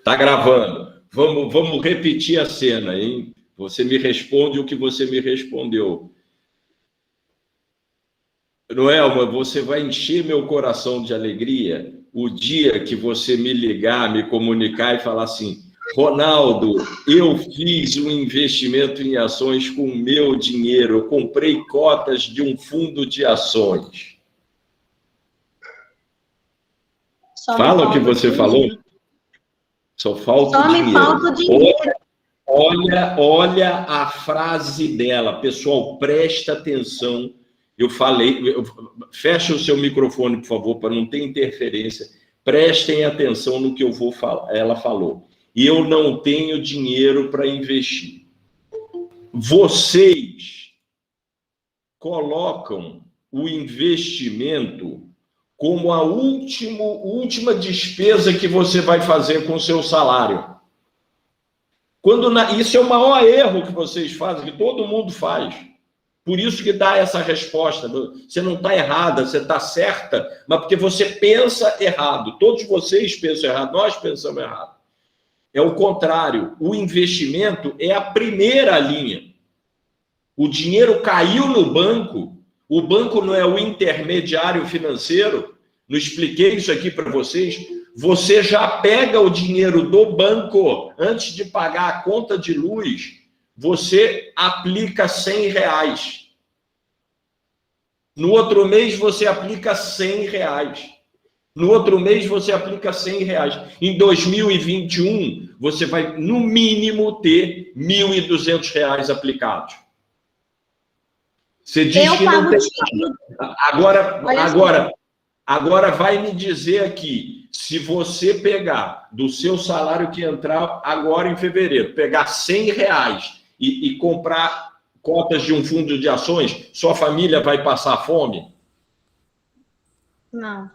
Tá gravando. Vamos repetir a cena, hein? Você me responde o que você me respondeu. Noelma, você vai encher meu coração de alegria o dia que você me ligar, me comunicar e falar assim: Ronaldo, eu fiz um investimento em ações com o meu dinheiro, eu comprei cotas de um fundo de ações. Fala o que você falou. Só falta o dinheiro. Só me falta o dinheiro. Olha a frase dela. Pessoal, presta atenção. Eu falei... Fecha o seu microfone, por favor, para não ter interferência. Prestem atenção no que eu vou falar. Ela falou: eu não tenho dinheiro para investir. Vocês colocam o investimento como a última despesa que você vai fazer com o seu salário. Isso é o maior erro que vocês fazem, que todo mundo faz. Por isso que dá essa resposta. Você não está errada, você está certa, mas porque você pensa errado. Todos vocês pensam errado, nós pensamos errado. É o contrário. O investimento é a primeira linha. O dinheiro caiu no banco. O banco não é o intermediário financeiro. Não expliquei isso aqui para vocês. Você já pega o dinheiro do banco antes de pagar a conta de luz. Você aplica R$100. No outro mês, você aplica R$100. No outro mês, você aplica R$100. Em 2021, você vai, no mínimo, ter R$1.200 aplicados. Você diz que não tem... Agora vai me dizer aqui, se você pegar do seu salário que entrar agora em fevereiro, pegar R$100 e comprar cotas de um fundo de ações, sua família vai passar fome? Não.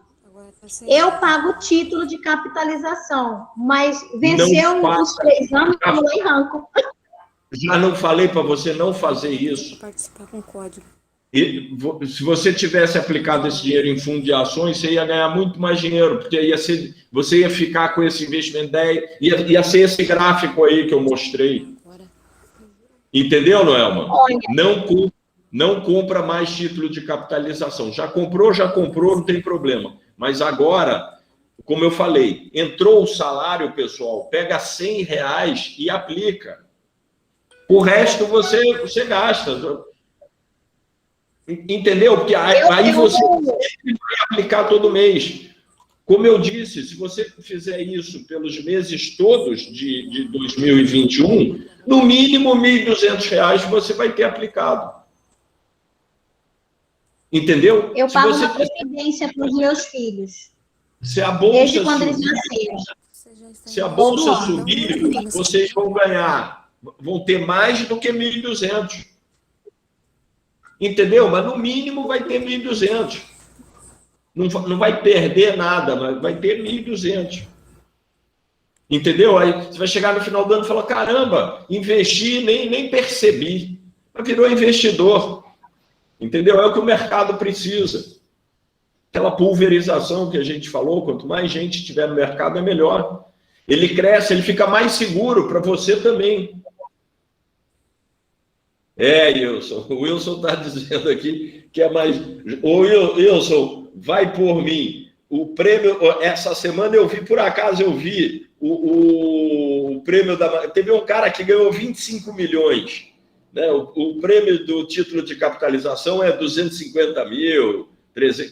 Eu pago o título de capitalização, mas venceu os 3 anos e não arranco. Já não falei para você não fazer isso. Participar com código. Se você tivesse aplicado esse dinheiro em fundo de ações, você ia ganhar muito mais dinheiro, porque você ia ficar com esse investimento, ia ser esse gráfico aí que eu mostrei. Entendeu, Noelma? Não compra mais título de capitalização. Já comprou, não tem problema. Mas agora, como eu falei, entrou o salário, pessoal, pega R$100 e aplica. O resto você gasta. Entendeu? Porque aí você sempre vai aplicar todo mês. Como eu disse, se você fizer isso pelos meses todos de 2021, no mínimo R$1.200 você vai ter aplicado. Entendeu? Eu pago uma previdência para os meus filhos. Se a bolsa desde quando eles nasceram. Se a bolsa subir, vocês vão ter mais do que 1.200. Entendeu? Mas no mínimo vai ter 1.200. Não vai perder nada, mas vai ter 1.200. Entendeu? Aí você vai chegar no final do ano e falar: caramba, investi, nem percebi. Mas virou investidor. Entendeu? É o que o mercado precisa. Aquela pulverização que a gente falou, quanto mais gente tiver no mercado, é melhor. Ele cresce, ele fica mais seguro para você também. Wilson. O Wilson está dizendo aqui que é mais... Ô, Wilson, vai por mim. O prêmio... Essa semana eu vi, por acaso eu vi o prêmio da... Teve um cara que ganhou 25 milhões. Né? O prêmio do título de capitalização é 250 mil,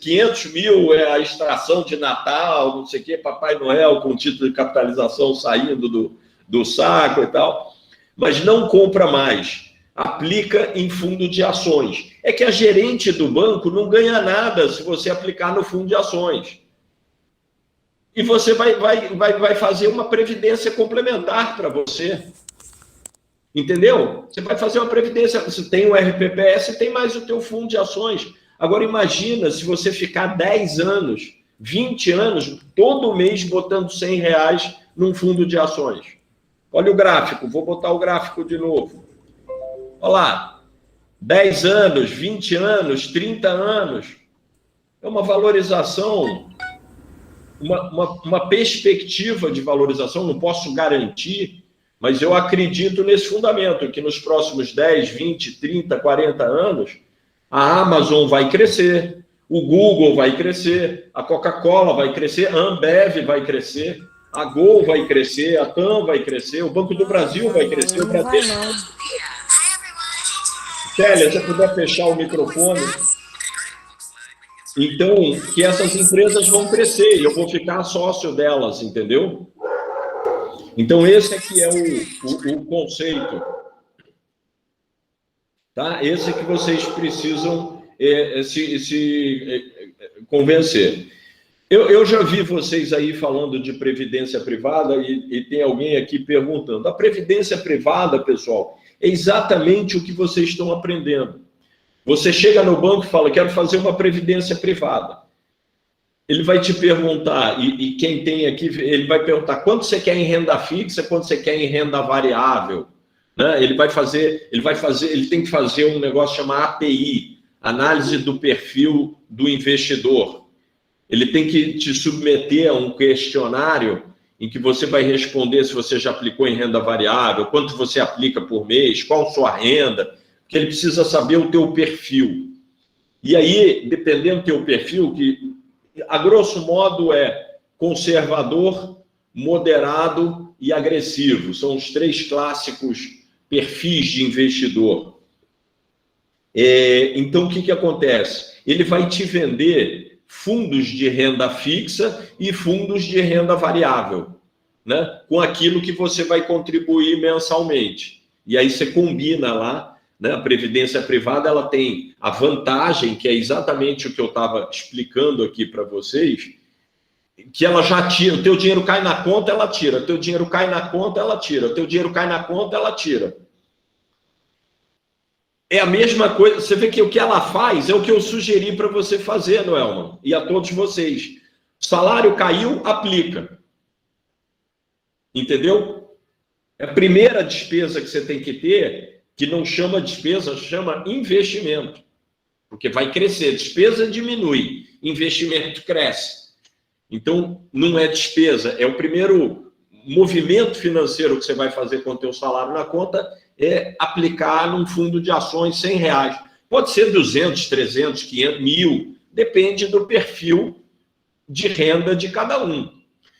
500 mil é a extração de Natal, não sei o quê, Papai Noel com título de capitalização saindo do saco e tal. Mas não compra mais. Aplica em fundo de ações. É que a gerente do banco não ganha nada se você aplicar no fundo de ações. E você vai fazer uma previdência complementar para você. Entendeu? Você vai fazer uma previdência. Você tem o RPPS, tem mais o teu fundo de ações. Agora imagina se você ficar 10 anos, 20 anos, todo mês botando R$100 num fundo de ações. Olha o gráfico, vou botar o gráfico de novo. Olha lá, 10 anos, 20 anos, 30 anos. É uma valorização uma perspectiva de valorização, não posso garantir, mas eu acredito nesse fundamento, que nos próximos 10, 20, 30, 40 anos, a Amazon vai crescer, o Google vai crescer, a Coca-Cola vai crescer, a Ambev vai crescer, a Gol vai crescer, a TAM vai crescer, o Banco do Brasil vai crescer, o Bradesco. Célia, se você puder fechar o microfone. Então, que essas empresas vão crescer e eu vou ficar sócio delas, entendeu? Então, esse aqui é o conceito. Tá? Esse que vocês precisam se convencer. Eu já vi vocês aí falando de previdência privada e tem alguém aqui perguntando. A previdência privada, pessoal, é exatamente o que vocês estão aprendendo. Você chega no banco e fala, quero fazer uma previdência privada. Ele vai te perguntar, e quem tem aqui, ele vai perguntar quanto você quer em renda fixa, quanto você quer em renda variável. Né? Ele tem que fazer um negócio chamado API, Análise do Perfil do Investidor. Ele tem que te submeter a um questionário em que você vai responder se você já aplicou em renda variável, quanto você aplica por mês, qual a sua renda, porque ele precisa saber o teu perfil. E aí, dependendo do teu perfil, que a grosso modo é conservador, moderado e agressivo. São os 3 clássicos perfis de investidor. Então, o que acontece? Ele vai te vender fundos de renda fixa e fundos de renda variável, né? Com aquilo que você vai contribuir mensalmente. E aí você combina lá. Né? A previdência privada ela tem a vantagem, que é exatamente o que eu estava explicando aqui para vocês, que ela já tira, o teu dinheiro cai na conta, ela tira, o teu dinheiro cai na conta, ela tira, o teu dinheiro cai na conta, ela tira. É a mesma coisa, você vê que o que ela faz é o que eu sugeri para você fazer, Noelman, e a todos vocês. O salário caiu, aplica. Entendeu? A primeira despesa que você tem que ter, que não chama despesa, chama investimento. Porque vai crescer. Despesa diminui, investimento cresce. Então, não é despesa, é o primeiro movimento financeiro que você vai fazer com o teu salário na conta, é aplicar num fundo de ações R$100. Pode ser 200, 300, 500, 1.000, depende do perfil de renda de cada um.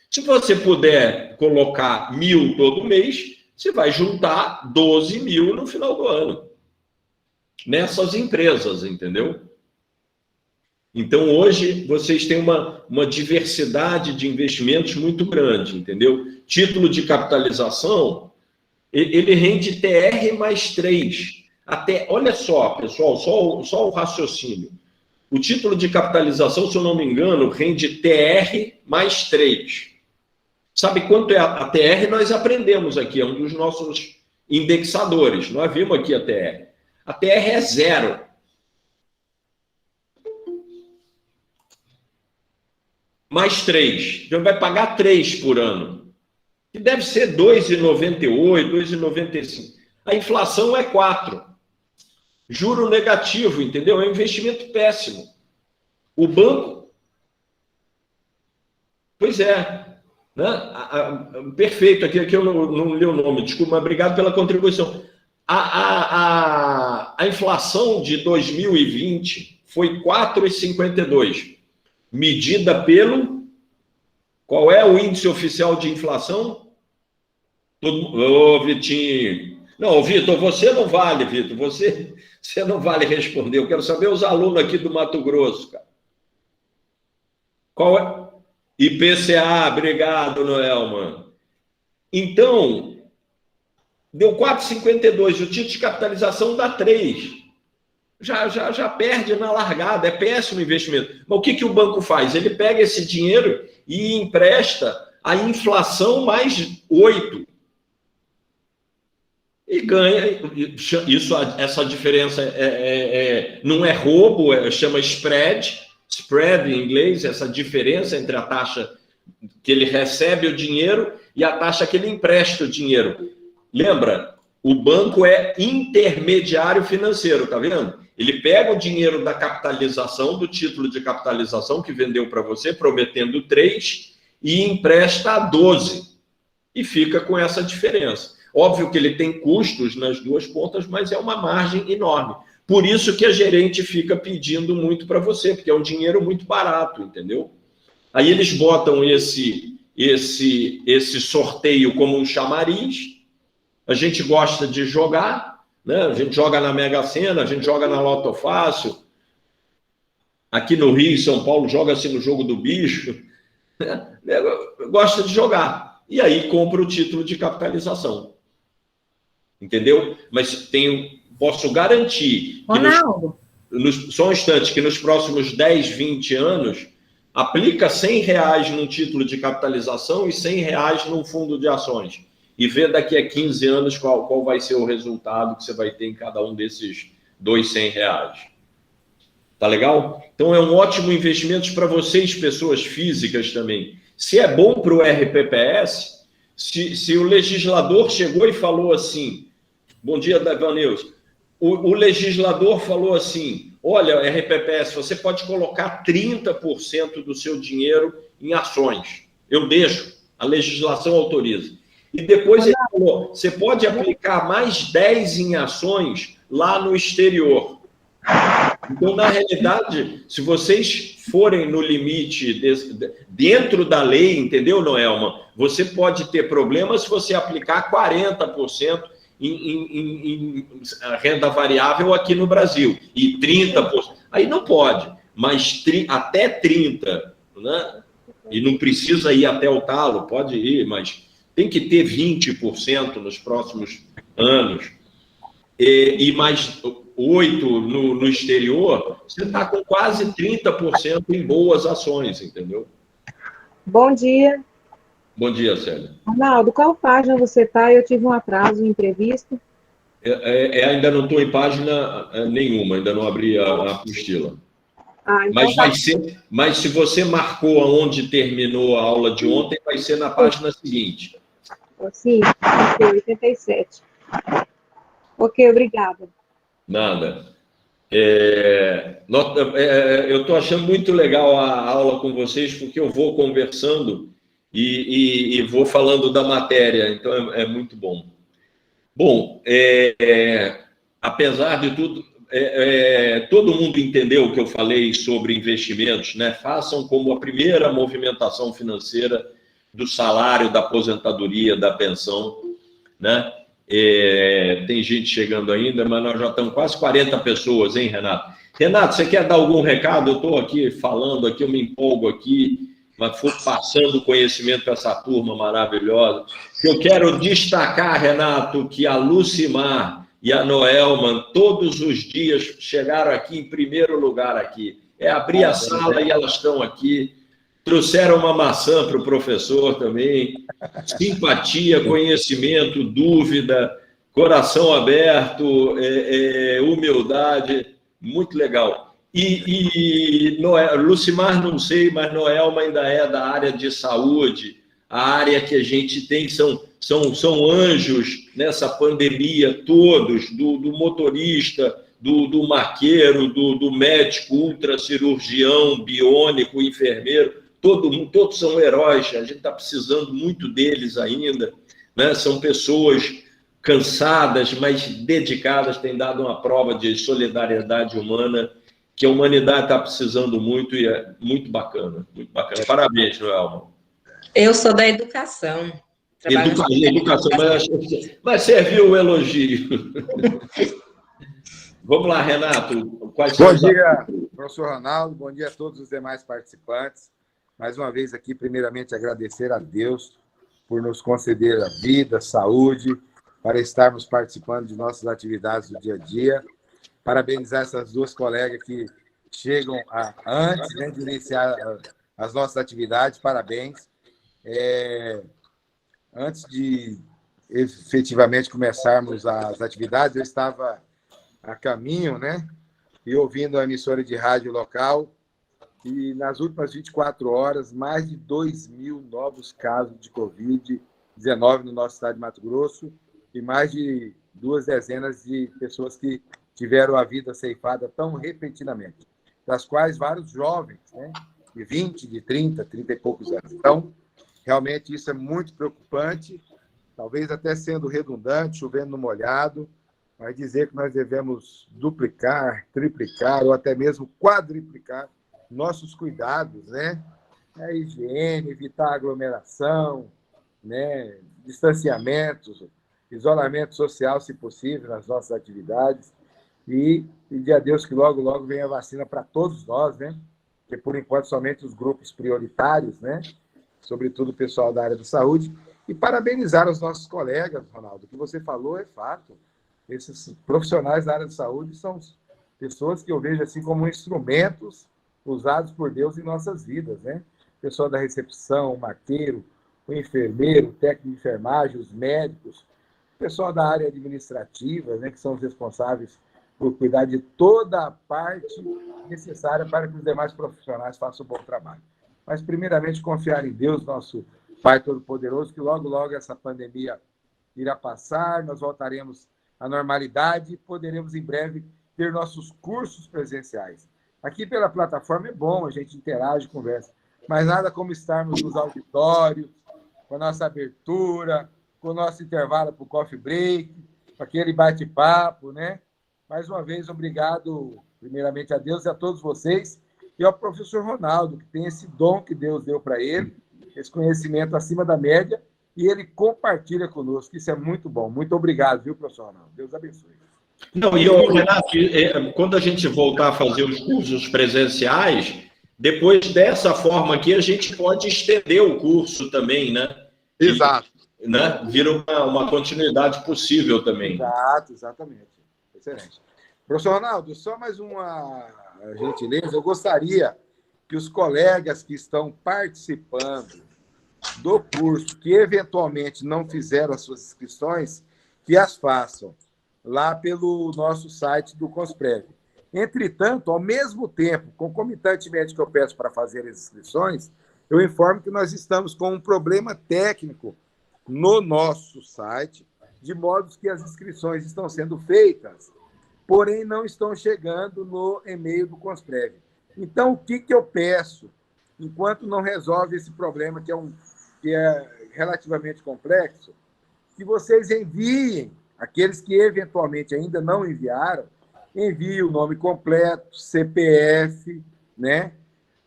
Se você puder colocar 1.000 todo mês, você vai juntar 12 mil no final do ano. Nessas empresas, entendeu? Então, hoje, vocês têm uma diversidade de investimentos muito grande, entendeu? Título de capitalização, ele rende TR mais 3. Até, olha só, pessoal, só o raciocínio. O título de capitalização, se eu não me engano, rende TR mais 3. Sabe quanto é a TR? Nós aprendemos aqui, é um dos nossos indexadores. Nós vimos aqui a TR. A TR é 0. Mais 3. Então vai pagar 3 por ano. Que deve ser 2,98, 2,95. A inflação é 4. Juro negativo, entendeu? É um investimento péssimo. O banco... Pois é. Né? Perfeito, aqui eu não li o nome, desculpa, mas obrigado pela contribuição. A inflação de 2020 foi 4,52, medida pelo... Qual é o índice oficial de inflação? Ô, Vitinho. Não, Vitor, você não vale, Vitor, você não vale responder. Eu quero saber os alunos aqui do Mato Grosso, cara. Qual é? IPCA, obrigado, Noelman. Então, deu 4,52, o título de capitalização dá 3. Já perde na largada, é péssimo investimento. Mas o que o banco faz? Ele pega esse dinheiro e empresta a inflação mais 8. E ganha. Essa diferença não é roubo, chama spread. Spread em inglês, essa diferença entre a taxa que ele recebe o dinheiro e a taxa que ele empresta o dinheiro. Lembra? O banco é intermediário financeiro, tá vendo? Ele pega o dinheiro da capitalização, do título de capitalização que vendeu para você, prometendo 3, e empresta a 12. E fica com essa diferença. Óbvio que ele tem custos nas duas pontas, mas é uma margem enorme. Por isso que a gerente fica pedindo muito para você, porque é um dinheiro muito barato, entendeu? Aí eles botam esse sorteio como um chamariz. A gente gosta de jogar, né? A gente joga na Mega Sena, a gente joga na Loto Fácil. Aqui no Rio, em São Paulo, joga-se no Jogo do Bicho. Gosta de jogar. E aí compra o título de capitalização. Entendeu? Mas posso garantir que só um instante, que nos próximos 10, 20 anos, aplica R$100 num título de capitalização e R$100 num fundo de ações. E vê daqui a 15 anos qual vai ser o resultado que você vai ter em cada um desses R$200. Tá legal? Então é um ótimo investimento para vocês, pessoas físicas também. Se é bom para o RPPS, se o legislador chegou e falou assim, bom dia, Davanilson, o legislador falou assim, olha, RPPS, você pode colocar 30% do seu dinheiro em ações. Eu deixo, a legislação autoriza. E depois ele falou, você pode aplicar mais 10 em ações lá no exterior. Então, na realidade, se vocês forem no limite dentro da lei, entendeu, Noelma? Você pode ter problemas se você aplicar 40% em renda variável aqui no Brasil e 30%. Aí não pode, mas até 30%, né? E não precisa ir até o talo, pode ir, mas tem que ter 20% nos próximos anos. E mais 8% no exterior, você está com quase 30% em boas ações, entendeu? Bom dia. Bom dia, Célia. Ronaldo, qual página você está? Eu tive um atraso imprevisto. Ainda não estou em página nenhuma, ainda não abri a apostila. Então mas vai ser, mas se você marcou aonde terminou a aula de ontem, vai ser na página seguinte. Sim, 87. Ok, obrigada. Nada. Eu estou achando muito legal a aula com vocês, porque eu vou conversando e vou falando da matéria, então é muito bom. Bom, apesar de tudo, todo mundo entendeu o que eu falei sobre investimentos, né? Façam como a primeira movimentação financeira do salário, da aposentadoria, da pensão, né? Tem gente chegando ainda, mas nós já estamos quase 40 pessoas, hein, Renato? Renato, você quer dar algum recado? Eu estou aqui falando, eu me empolgo aqui, mas fui passando conhecimento para essa turma maravilhosa. Eu quero destacar, Renato, que a Lucimar e a Noelma, todos os dias, chegaram aqui em primeiro lugar aqui. Abrir a sala e elas estão aqui. Trouxeram uma maçã para o professor também. Simpatia, conhecimento, dúvida, coração aberto, humildade. Muito legal. Lucimar, não sei, mas Noelma ainda é da área de saúde. A área que a gente tem são anjos nessa pandemia, todos, do motorista, do maqueiro, do médico, ultracirurgião, biônico, enfermeiro. Todos são heróis, a gente está precisando muito deles ainda, né? São pessoas cansadas, mas dedicadas, têm dado uma prova de solidariedade humana, que a humanidade está precisando muito e é muito bacana, muito bacana. Parabéns, Noelma. Eu sou da educação. Educação, mas serviu o elogio. Vamos lá, Renato. Bom dia, professor Ronaldo, bom dia a todos os demais participantes. Mais uma vez aqui, primeiramente, agradecer a Deus por nos conceder a vida, saúde, para estarmos participando de nossas atividades do dia a dia. Parabenizar essas duas colegas que chegam antes, né, de iniciar as nossas atividades. Parabéns. Antes de efetivamente começarmos as atividades, eu estava a caminho, né, e ouvindo a emissora de rádio local, e nas últimas 24 horas, mais de 2.000 novos casos de Covid-19 no nosso estado de Mato Grosso e mais de 2 dezenas de pessoas que tiveram a vida ceifada tão repentinamente, das quais vários jovens, né, de 20, de 30 e poucos anos. Então, realmente isso é muito preocupante, talvez até sendo redundante, chovendo no molhado, mas dizer que nós devemos duplicar, triplicar ou até mesmo quadriplicar nossos cuidados, né? A higiene, evitar aglomeração, né? Distanciamento, isolamento social, se possível, nas nossas atividades, e pedir a Deus que logo, logo venha a vacina para todos nós, né? Porque, por enquanto, somente os grupos prioritários, né? Sobretudo o pessoal da área da saúde, e parabenizar os nossos colegas, Ronaldo. O que você falou é fato. Esses profissionais da área de saúde são pessoas que eu vejo assim como instrumentos usados por Deus em nossas vidas, né? O pessoal da recepção, o marqueiro, o enfermeiro, o técnico de enfermagem, os médicos, o pessoal da área administrativa, né, que são os responsáveis por cuidar de toda a parte necessária para que os demais profissionais façam um bom trabalho. Mas, primeiramente, confiar em Deus, nosso Pai Todo-Poderoso, que logo, logo essa pandemia irá passar, nós voltaremos à normalidade e poderemos, em breve, ter nossos cursos presenciais. Aqui, pela plataforma, é bom, a gente interage, conversa, mas nada como estarmos nos auditórios, com a nossa abertura, com o nosso intervalo para o coffee break, com aquele bate-papo, né? Mais uma vez, obrigado, primeiramente, a Deus e a todos vocês, e ao professor Ronaldo, que tem esse dom que Deus deu para ele, esse conhecimento acima da média, e ele compartilha conosco. Isso é muito bom. Muito obrigado, viu, professor Ronaldo? Deus abençoe. Não, e, Renato, quando a gente voltar a fazer os cursos presenciais, depois dessa forma aqui, a gente pode estender o curso também, né? Exato. E, né? Vira uma continuidade possível também. Exato, exatamente. Excelente. Professor Ronaldo, só mais uma gentileza. Eu gostaria que os colegas que estão participando do curso, que eventualmente não fizeram as suas inscrições, que as façam lá pelo nosso site do Consprev. Entretanto, ao mesmo tempo, concomitantemente que eu peço para fazer as inscrições, eu informo que nós estamos com um problema técnico no nosso site, de modo que as inscrições estão sendo feitas, porém não estão chegando no e-mail do Consprev. Então, o que eu peço, enquanto não resolve esse problema, que é relativamente complexo, que vocês enviem, aqueles que eventualmente ainda não enviaram, enviem o nome completo, CPF, né,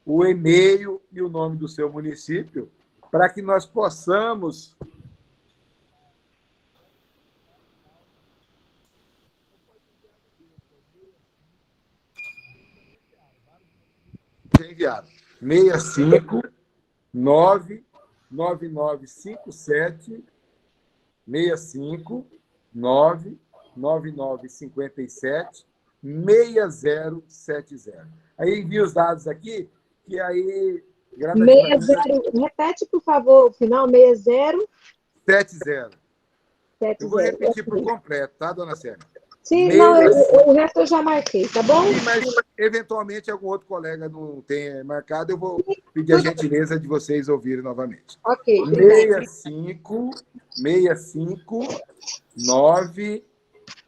o e-mail e o nome do seu município, para que nós possamos enviar 6599957 6070. Aí envia os dados aqui, que aí... 60, repete, por favor, o final, 6070. Eu vou repetir por completo, tá, dona Sérgio? Sim, não, o resto eu já marquei, tá bom? Sim, mas, eventualmente, algum outro colega não tenha marcado, eu vou pedir a gentileza de vocês ouvirem novamente. Ok.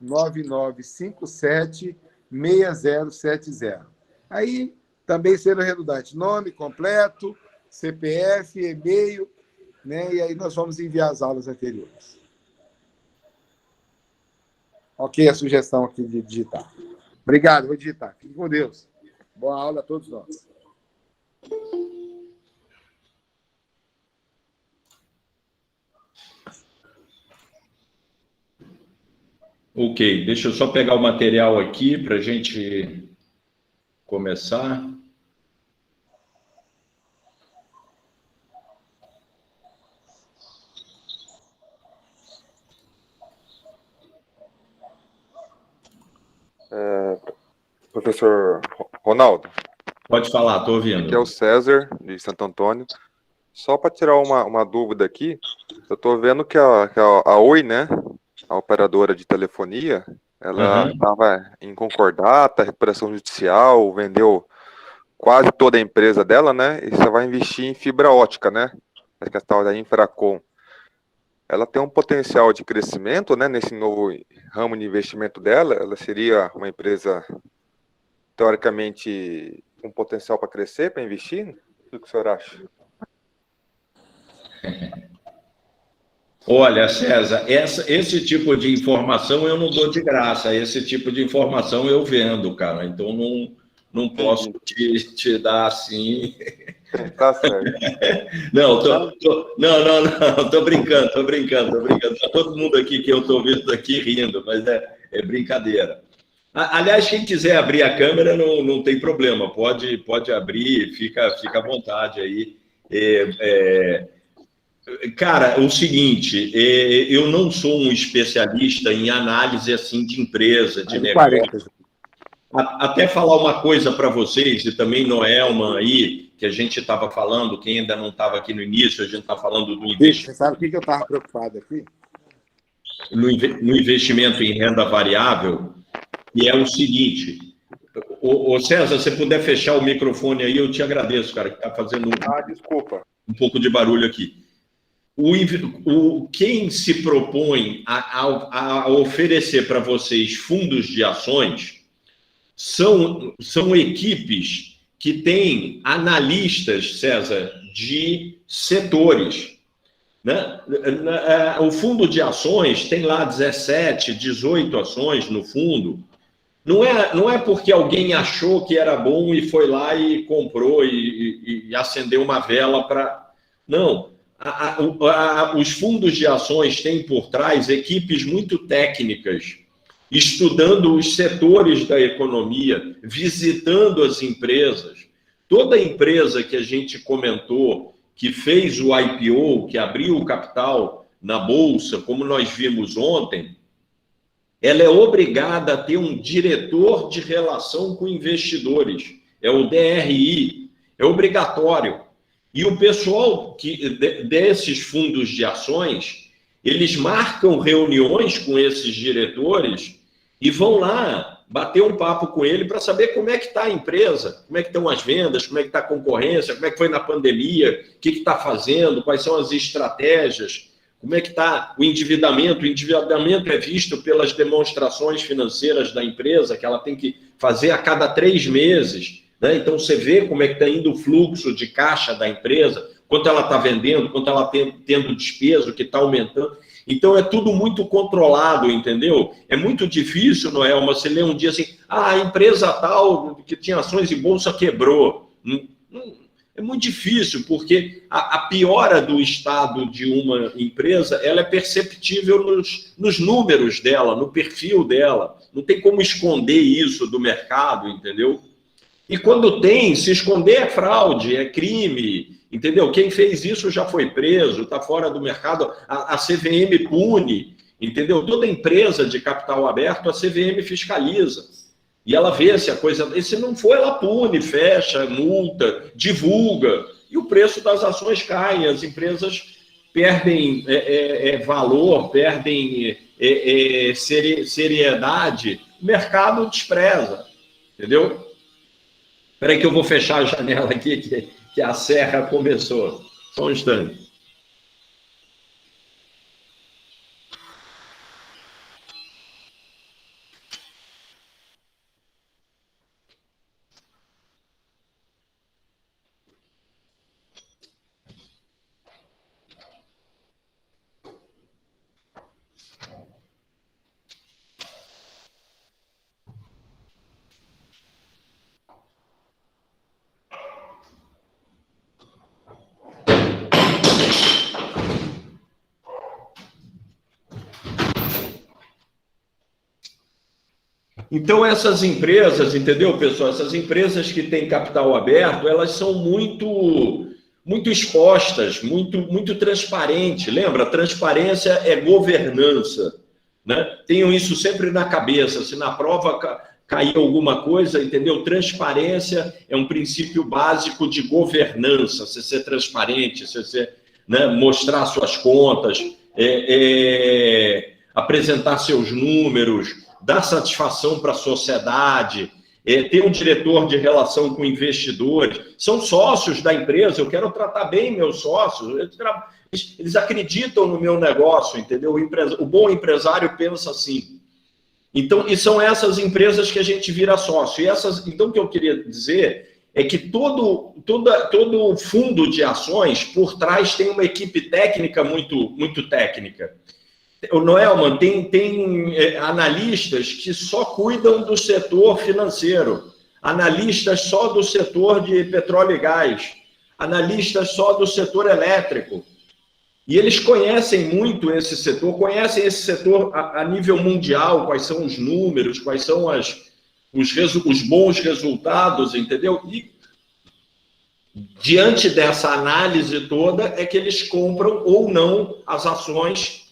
659976070. Aí, também sendo redundante, nome completo, CPF, e-mail, né? E aí nós vamos enviar as aulas anteriores. Ok, a sugestão aqui de digitar. Obrigado, vou digitar. Fique com Deus. Boa aula a todos nós. Ok, deixa eu só pegar o material aqui para a gente começar. Professor Ronaldo. Pode falar, estou ouvindo. Aqui é o César, de Santo Antônio. Só para tirar uma dúvida aqui, eu estou vendo que a Oi, né, a operadora de telefonia, ela estava em concordata, recuperação judicial, vendeu quase toda a empresa dela, né, e só vai investir em fibra ótica, né, a tal da Infracom. ela tem um potencial de crescimento, né, nesse novo ramo de investimento dela. Ela seria uma empresa, teoricamente, com potencial para crescer, para investir? O que o senhor acha? Olha, César, esse tipo de informação eu não dou de graça, esse tipo de informação eu vendo, cara, então não posso te dar assim. Tá certo. Não, tô brincando. Tá todo mundo aqui que eu tô vendo aqui rindo, mas é brincadeira. Aliás, quem quiser abrir a câmera não tem problema, pode abrir, fica à vontade aí. Cara, o seguinte, eu não sou um especialista em análise assim de empresa, de negócio. Até falar uma coisa para vocês, e também Noelman aí, que a gente estava falando, quem ainda não estava aqui no início, a gente está falando do investimento. Você sabe o que eu estava preocupado aqui? No investimento em renda variável, e é o seguinte, ô César, se você puder fechar o microfone aí, eu te agradeço, cara, que está fazendo desculpa. Um pouco de barulho aqui. Quem se propõe a oferecer para vocês fundos de ações são equipes que têm analistas, César, de setores. Né? O fundo de ações tem lá 17, 18 ações no fundo. Não é porque alguém achou que era bom e foi lá e comprou e acendeu uma vela para... Não. Os fundos de ações têm por trás equipes muito técnicas, estudando os setores da economia, visitando as empresas. Toda empresa que a gente comentou, que fez o IPO, que abriu o capital na Bolsa, como nós vimos ontem, ela é obrigada a ter um diretor de relação com investidores. É o DRI, é obrigatório. E o pessoal desses fundos de ações, eles marcam reuniões com esses diretores e vão lá bater um papo com ele para saber como é que está a empresa, como é que estão as vendas, como é que está a concorrência, como é que foi na pandemia, o que está fazendo, quais são as estratégias, como é que está o endividamento. O endividamento é visto pelas demonstrações financeiras da empresa, que ela tem que fazer a cada 3 meses. Né? Então, você vê como é que está indo o fluxo de caixa da empresa, quanto ela está vendendo, quanto ela está tendo despesa, o que está aumentando. Então, é tudo muito controlado, entendeu? É muito difícil, Noelma, você ler um dia assim, a empresa tal, que tinha ações em bolsa, quebrou. É muito difícil, porque a piora do estado de uma empresa, ela é perceptível nos números dela, no perfil dela. Não tem como esconder isso do mercado, entendeu? E quando tem, se esconder é fraude, é crime, entendeu? Quem fez isso já foi preso, está fora do mercado, a CVM pune, entendeu? Toda empresa de capital aberto, a CVM fiscaliza. E ela vê se a coisa... E se não for, ela pune, fecha, multa, divulga. E o preço das ações cai, as empresas perdem valor, perdem seriedade, o mercado despreza, entendeu? Espera aí que eu vou fechar a janela aqui, que a serra começou. Só um instante. Então, essas empresas, entendeu, pessoal? Essas empresas que têm capital aberto, elas são muito expostas, muito transparentes. Lembra? Transparência é governança. Né? Tenham isso sempre na cabeça. Se na prova cair alguma coisa, entendeu? Transparência é um princípio básico de governança. Você ser transparente, você né, mostrar suas contas, apresentar seus números, dar satisfação para a sociedade, tem um diretor de relação com investidores, são sócios da empresa, eu quero tratar bem meus sócios, eles acreditam no meu negócio, entendeu? O bom empresário pensa assim. Então, e são essas empresas que a gente vira sócio. Então, o que eu queria dizer é que todo fundo de ações, por trás, tem uma equipe técnica muito técnica. O Noelman, tem analistas que só cuidam do setor financeiro, analistas só do setor de petróleo e gás, analistas só do setor elétrico. E eles conhecem muito esse setor, conhecem esse setor a nível mundial, quais são os números, quais são os bons resultados, entendeu? E diante dessa análise toda é que eles compram ou não as ações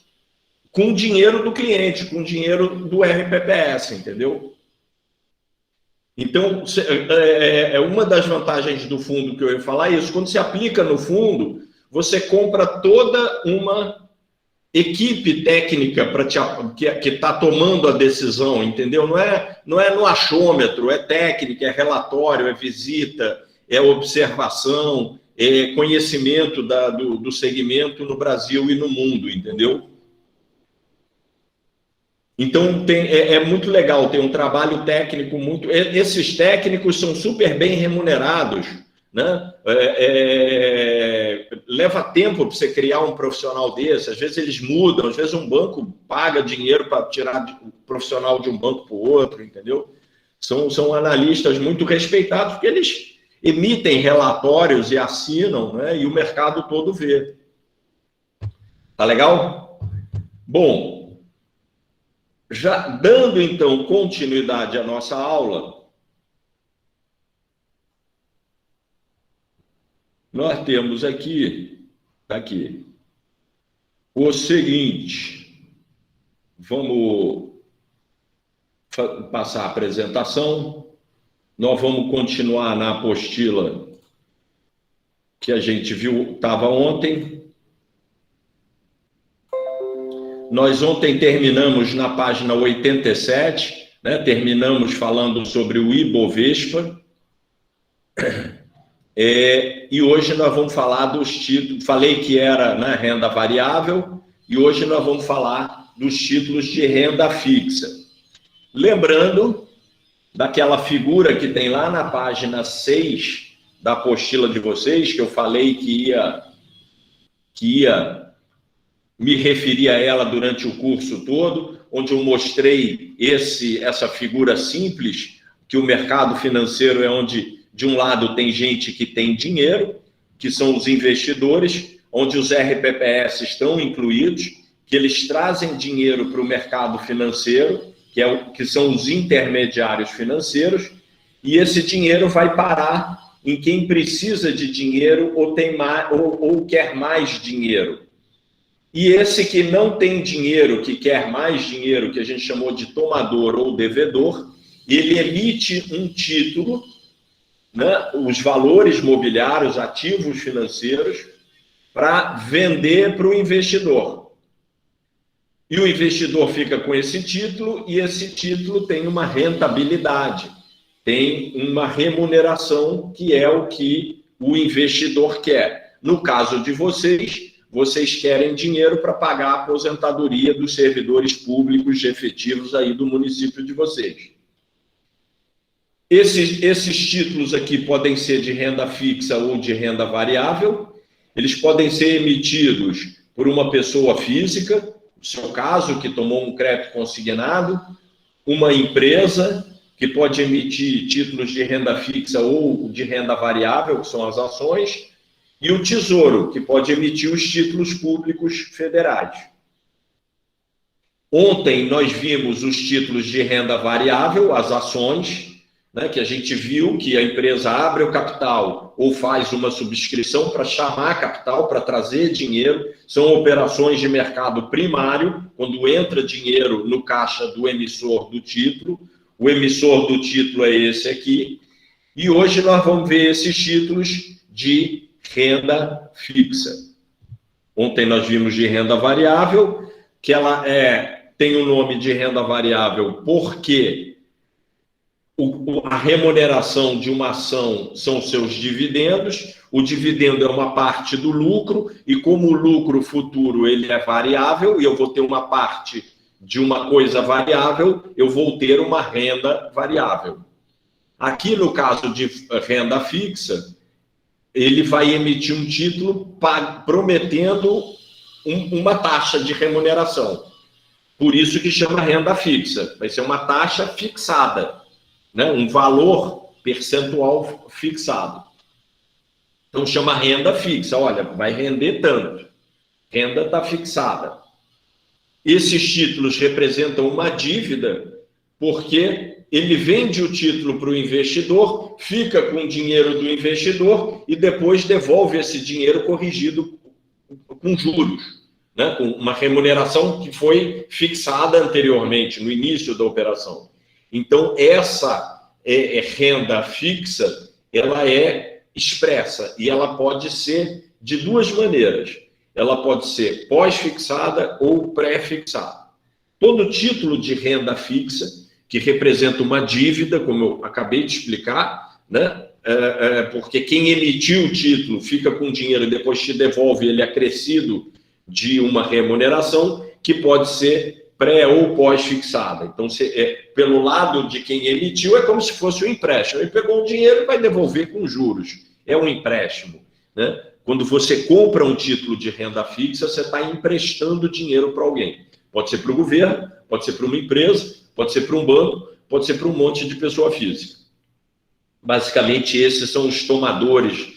com dinheiro do cliente, com dinheiro do RPPS, entendeu? Então, uma das vantagens do fundo que eu ia falar é isso. Quando se aplica no fundo, você compra toda uma equipe técnica que está tomando a decisão, entendeu? Não é no achômetro, é técnica, é relatório, é visita, é observação, é conhecimento do segmento no Brasil e no mundo, entendeu? Então, é muito legal, tem um trabalho técnico muito... Esses técnicos são super bem remunerados, né? Leva tempo para você criar um profissional desse, às vezes eles mudam, às vezes um banco paga dinheiro para tirar o profissional de um banco para o outro, entendeu? São analistas muito respeitados, porque eles emitem relatórios e assinam, né? E o mercado todo vê. Tá legal? Bom... Já dando, então, continuidade à nossa aula, nós temos aqui o seguinte, vamos passar a apresentação, nós vamos continuar na apostila que a gente viu, estava ontem. Nós ontem terminamos na página 87, né? Terminamos falando sobre o Ibovespa, e hoje nós vamos falar dos títulos, falei que era, né, renda variável, e hoje nós vamos falar dos títulos de renda fixa. Lembrando daquela figura que tem lá na página 6 da apostila de vocês, que eu falei que ia me referi a ela durante o curso todo, onde eu mostrei essa figura simples, que o mercado financeiro é onde, de um lado, tem gente que tem dinheiro, que são os investidores, onde os RPPS estão incluídos, que eles trazem dinheiro para o mercado financeiro, que são os intermediários financeiros, e esse dinheiro vai parar em quem precisa de dinheiro ou quer mais dinheiro. E esse que não tem dinheiro, que quer mais dinheiro, que a gente chamou de tomador ou devedor, ele emite um título, né, os valores mobiliários, ativos financeiros, para vender para o investidor. E o investidor fica com esse título, e esse título tem uma rentabilidade, tem uma remuneração, que é o que o investidor quer. No caso de vocês querem dinheiro para pagar a aposentadoria dos servidores públicos efetivos aí do município de vocês. Esses títulos aqui podem ser de renda fixa ou de renda variável, eles podem ser emitidos por uma pessoa física, no seu caso, que tomou um crédito consignado, uma empresa que pode emitir títulos de renda fixa ou de renda variável, que são as ações, e o Tesouro, que pode emitir os títulos públicos federais. Ontem nós vimos os títulos de renda variável, as ações, né, que a gente viu que a empresa abre o capital ou faz uma subscrição para chamar capital, para trazer dinheiro. São operações de mercado primário, quando entra dinheiro no caixa do emissor do título. O emissor do título é esse aqui. E hoje nós vamos ver esses títulos de renda fixa. Ontem nós vimos de renda variável, que ela tem o nome de renda variável porque a remuneração de uma ação são seus dividendos, o dividendo é uma parte do lucro, e como o lucro futuro ele é variável, e eu vou ter uma parte de uma coisa variável, eu vou ter uma renda variável. Aqui, no caso de renda fixa, ele vai emitir um título prometendo uma taxa de remuneração. Por isso que chama renda fixa. Vai ser uma taxa fixada, né? Um valor percentual fixado. Então, chama renda fixa. Olha, vai render tanto. Renda está fixada. Esses títulos representam uma dívida, porque ele vende o título para o investidor, fica com o dinheiro do investidor e depois devolve esse dinheiro corrigido com juros, né? Com uma remuneração que foi fixada anteriormente, no início da operação. Então, essa renda fixa, ela é expressa e ela pode ser de duas maneiras. Ela pode ser pós-fixada ou pré-fixada. Todo título de renda fixa, que representa uma dívida, como eu acabei de explicar, né? Porque quem emitiu o título fica com o dinheiro e depois te devolve ele acrescido de uma remuneração, que pode ser pré ou pós-fixada. Então, pelo lado de quem emitiu, é como se fosse um empréstimo. Ele pegou o dinheiro e vai devolver com juros. É um empréstimo, né? Quando você compra um título de renda fixa, você está emprestando dinheiro para alguém. Pode ser para o governo, pode ser para uma empresa, pode ser para um banco, pode ser para um monte de pessoa física. Basicamente, esses são os tomadores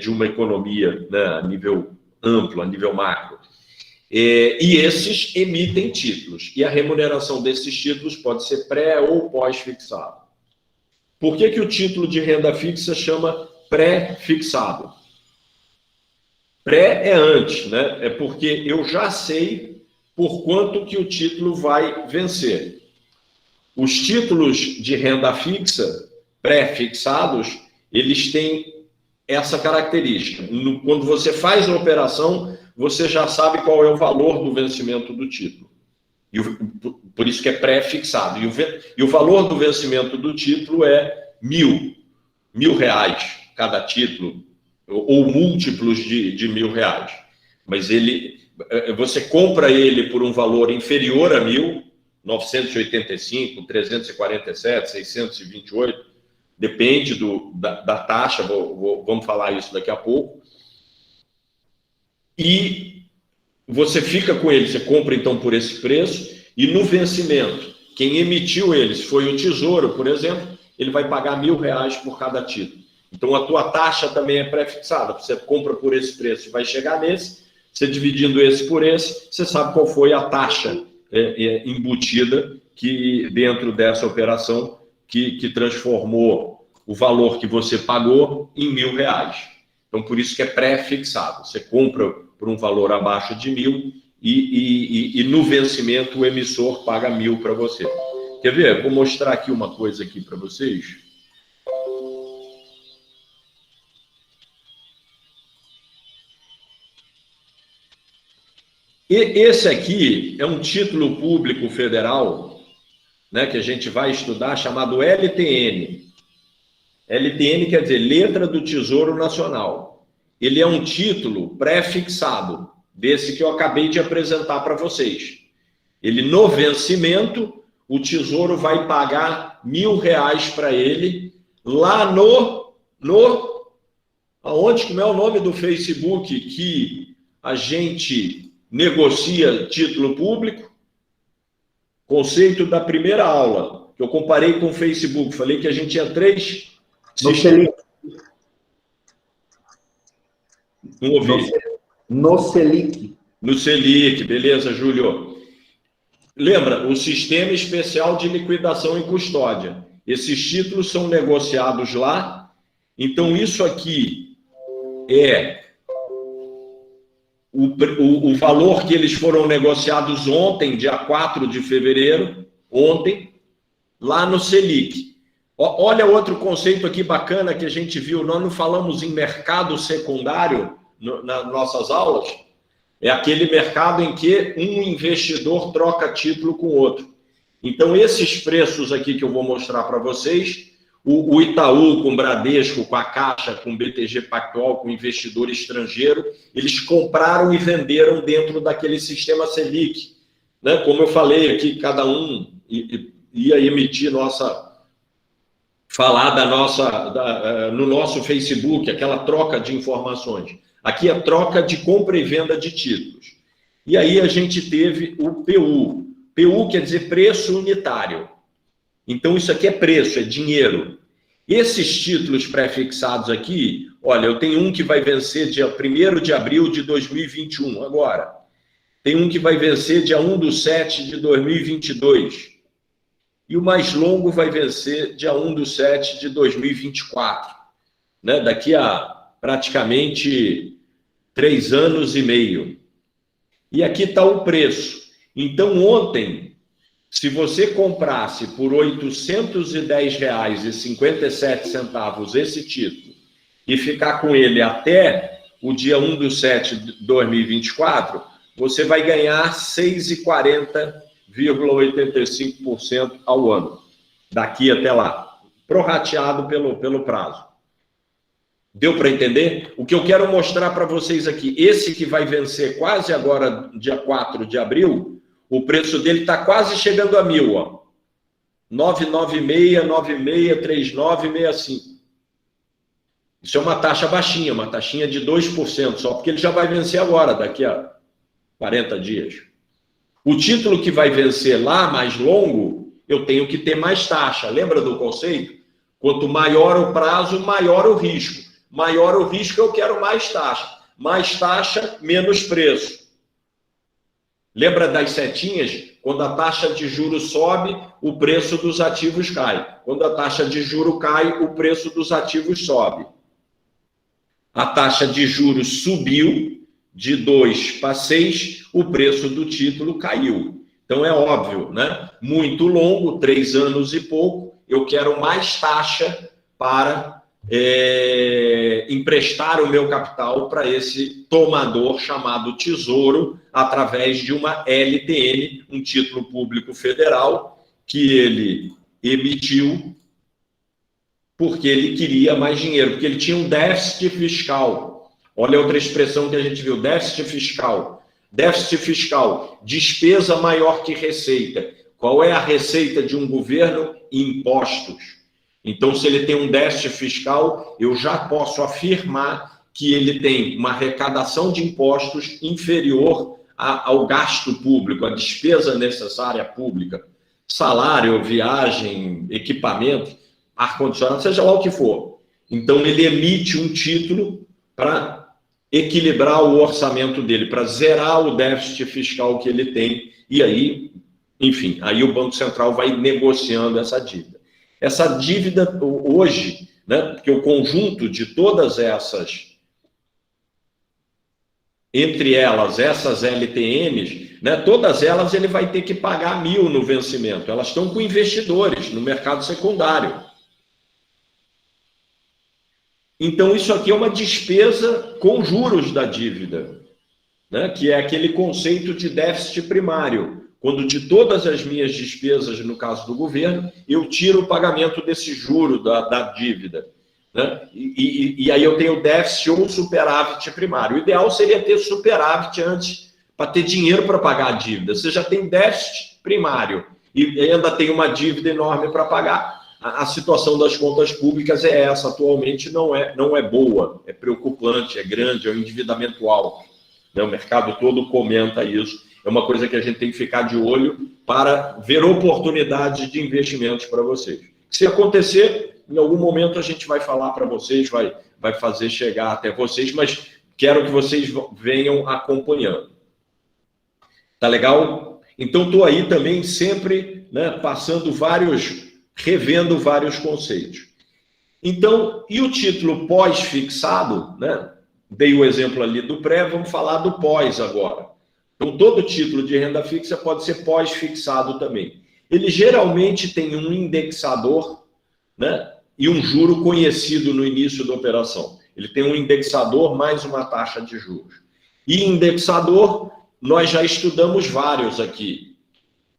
de uma economia, né, a nível amplo, a nível macro. E esses emitem títulos. E a remuneração desses títulos pode ser pré ou pós-fixado. Por que o título de renda fixa chama pré-fixado? Pré é antes, né? É porque eu já sei por quanto que o título vai vencer. Os títulos de renda fixa, pré-fixados, eles têm essa característica. Quando você faz a operação, você já sabe qual é o valor do vencimento do título. Por isso que é pré-fixado. E o valor do vencimento do título é R$1.000 cada título, ou múltiplos de R$1.000. Mas você compra ele por um valor inferior a 1.000, 985, 347, 628, depende da taxa, vamos falar isso daqui a pouco. E você fica com ele, você compra então por esse preço, e no vencimento, quem emitiu eles foi o Tesouro, por exemplo, ele vai pagar R$1.000 por cada título. Então a tua taxa também é pré-fixada, você compra por esse preço, vai chegar nesse, você dividindo esse por esse, você sabe qual foi a taxa embutida que dentro dessa operação que transformou o valor que você pagou em R$1.000. Então, por isso que é pré-fixado. Você compra por um valor abaixo de 1.000 e no vencimento o emissor paga 1.000 para você. Quer ver? Vou mostrar aqui uma coisa aqui para vocês. E esse aqui é um título público federal, né, que a gente vai estudar, chamado LTN. LTN quer dizer Letra do Tesouro Nacional. Ele é um título pré-fixado, desse que eu acabei de apresentar para vocês. Ele, no vencimento, o Tesouro vai pagar R$1.000 para ele, lá aonde, como é o nome do Facebook que a gente negocia título público? Conceito da primeira aula, que eu comparei com o Facebook. Falei que a gente tinha 3... No Selic. Não ouvi. No Selic. No Selic, beleza, Júlio. Lembra, o Sistema Especial de Liquidação e Custódia. Esses títulos são negociados lá. Então, isso aqui é o valor que eles foram negociados ontem, dia 4 de fevereiro, ontem, lá no Selic. Olha outro conceito aqui bacana que a gente viu. Nós não falamos em mercado secundário nas nossas aulas. É aquele mercado em que um investidor troca título com outro. Então, esses preços aqui que eu vou mostrar para vocês, o Itaú com Bradesco, com a Caixa, com o BTG Pactual, com investidor estrangeiro, eles compraram e venderam dentro daquele sistema Selic. Né? Como eu falei aqui, cada um ia emitir falar no nosso Facebook, aquela troca de informações. Aqui é troca de compra e venda de títulos. E aí a gente teve o PU. PU quer dizer preço unitário. Então, isso aqui é preço, é dinheiro. Esses títulos pré-fixados aqui, olha, eu tenho um que vai vencer dia 1º de abril de 2021, agora. Tem um que vai vencer dia 1/7 de 2022. E o mais longo vai vencer dia 1/7 de 2024. Né? Daqui a praticamente 3 anos e meio. E aqui está o preço. Então, ontem, se você comprasse por R$ 810,57 esse título e ficar com ele até o dia 1/7 de 2024, você vai ganhar 6,40,85% ao ano, daqui até lá, prorrateado pelo prazo. Deu para entender? O que eu quero mostrar para vocês aqui, esse que vai vencer quase agora, dia 4 de abril, o preço dele está quase chegando a 1.000, ó. 996, 96, 3965. Isso é uma taxa baixinha, uma taxinha de 2%, só porque ele já vai vencer agora, daqui a 40 dias. O título que vai vencer lá, mais longo, eu tenho que ter mais taxa. Lembra do conceito? Quanto maior o prazo, maior o risco. Maior o risco, eu quero mais taxa. Mais taxa, menos preço. Lembra das setinhas? Quando a taxa de juros sobe, o preço dos ativos cai. Quando a taxa de juros cai, o preço dos ativos sobe. A taxa de juros subiu de 2 para 6, o preço do título caiu. Então é óbvio, né? Muito longo, 3 anos e pouco, eu quero mais taxa para emprestar o meu capital para esse tomador chamado Tesouro, através de uma LTN, um título público federal, que ele emitiu porque ele queria mais dinheiro, porque ele tinha um déficit fiscal. Olha outra expressão que a gente viu, déficit fiscal. Déficit fiscal, despesa maior que receita. Qual é a receita de um governo? Impostos. Então, se ele tem um déficit fiscal, eu já posso afirmar que ele tem uma arrecadação de impostos inferior ao gasto público, à despesa necessária pública. Salário, viagem, equipamento, ar-condicionado, seja lá o que for. Então, ele emite um título para equilibrar o orçamento dele, para zerar o déficit fiscal que ele tem. E aí, enfim, aí o Banco Central vai negociando essa dívida. Essa dívida hoje, né, porque o conjunto de todas essas, entre elas, essas LTNs, né, todas elas ele vai ter que pagar 1.000 no vencimento. Elas estão com investidores no mercado secundário. Então, isso aqui é uma despesa com juros da dívida, né, que é aquele conceito de déficit primário. Quando de todas as minhas despesas, no caso do governo, eu tiro o pagamento desse juro da dívida. Né? E aí eu tenho déficit ou superávit primário. O ideal seria ter superávit antes, para ter dinheiro para pagar a dívida. Você já tem déficit primário e ainda tem uma dívida enorme para pagar. A situação das contas públicas é essa. Atualmente não é boa, é preocupante, é grande, é um endividamento alto. Né? O mercado todo comenta isso. É uma coisa que a gente tem que ficar de olho para ver oportunidades de investimentos para vocês. Se acontecer, em algum momento a gente vai falar para vocês, vai fazer chegar até vocês, mas quero que vocês venham acompanhando. Tá legal? Então, estou aí também sempre, né, revendo vários conceitos. Então, e o título pós-fixado, né? Dei o exemplo ali do pré, vamos falar do pós agora. Então, todo título de renda fixa pode ser pós-fixado também. Ele geralmente tem um indexador, né, e um juro conhecido no início da operação. Ele tem um indexador mais uma taxa de juros. E indexador, nós já estudamos vários aqui.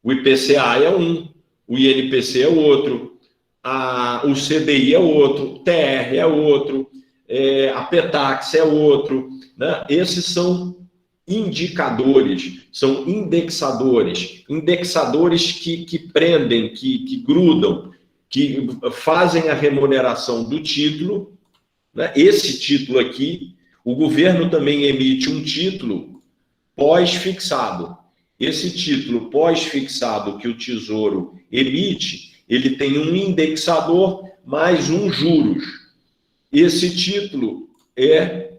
O IPCA é um, o INPC é outro, o CDI é outro, TR é outro, a PETAX é outro, né? Esses são indicadores, são indexadores que prendem, que grudam, que fazem a remuneração do título, né? Esse título aqui, o governo também emite um título pós-fixado. Esse título pós-fixado que o Tesouro emite, ele tem um indexador mais um juros. Esse título é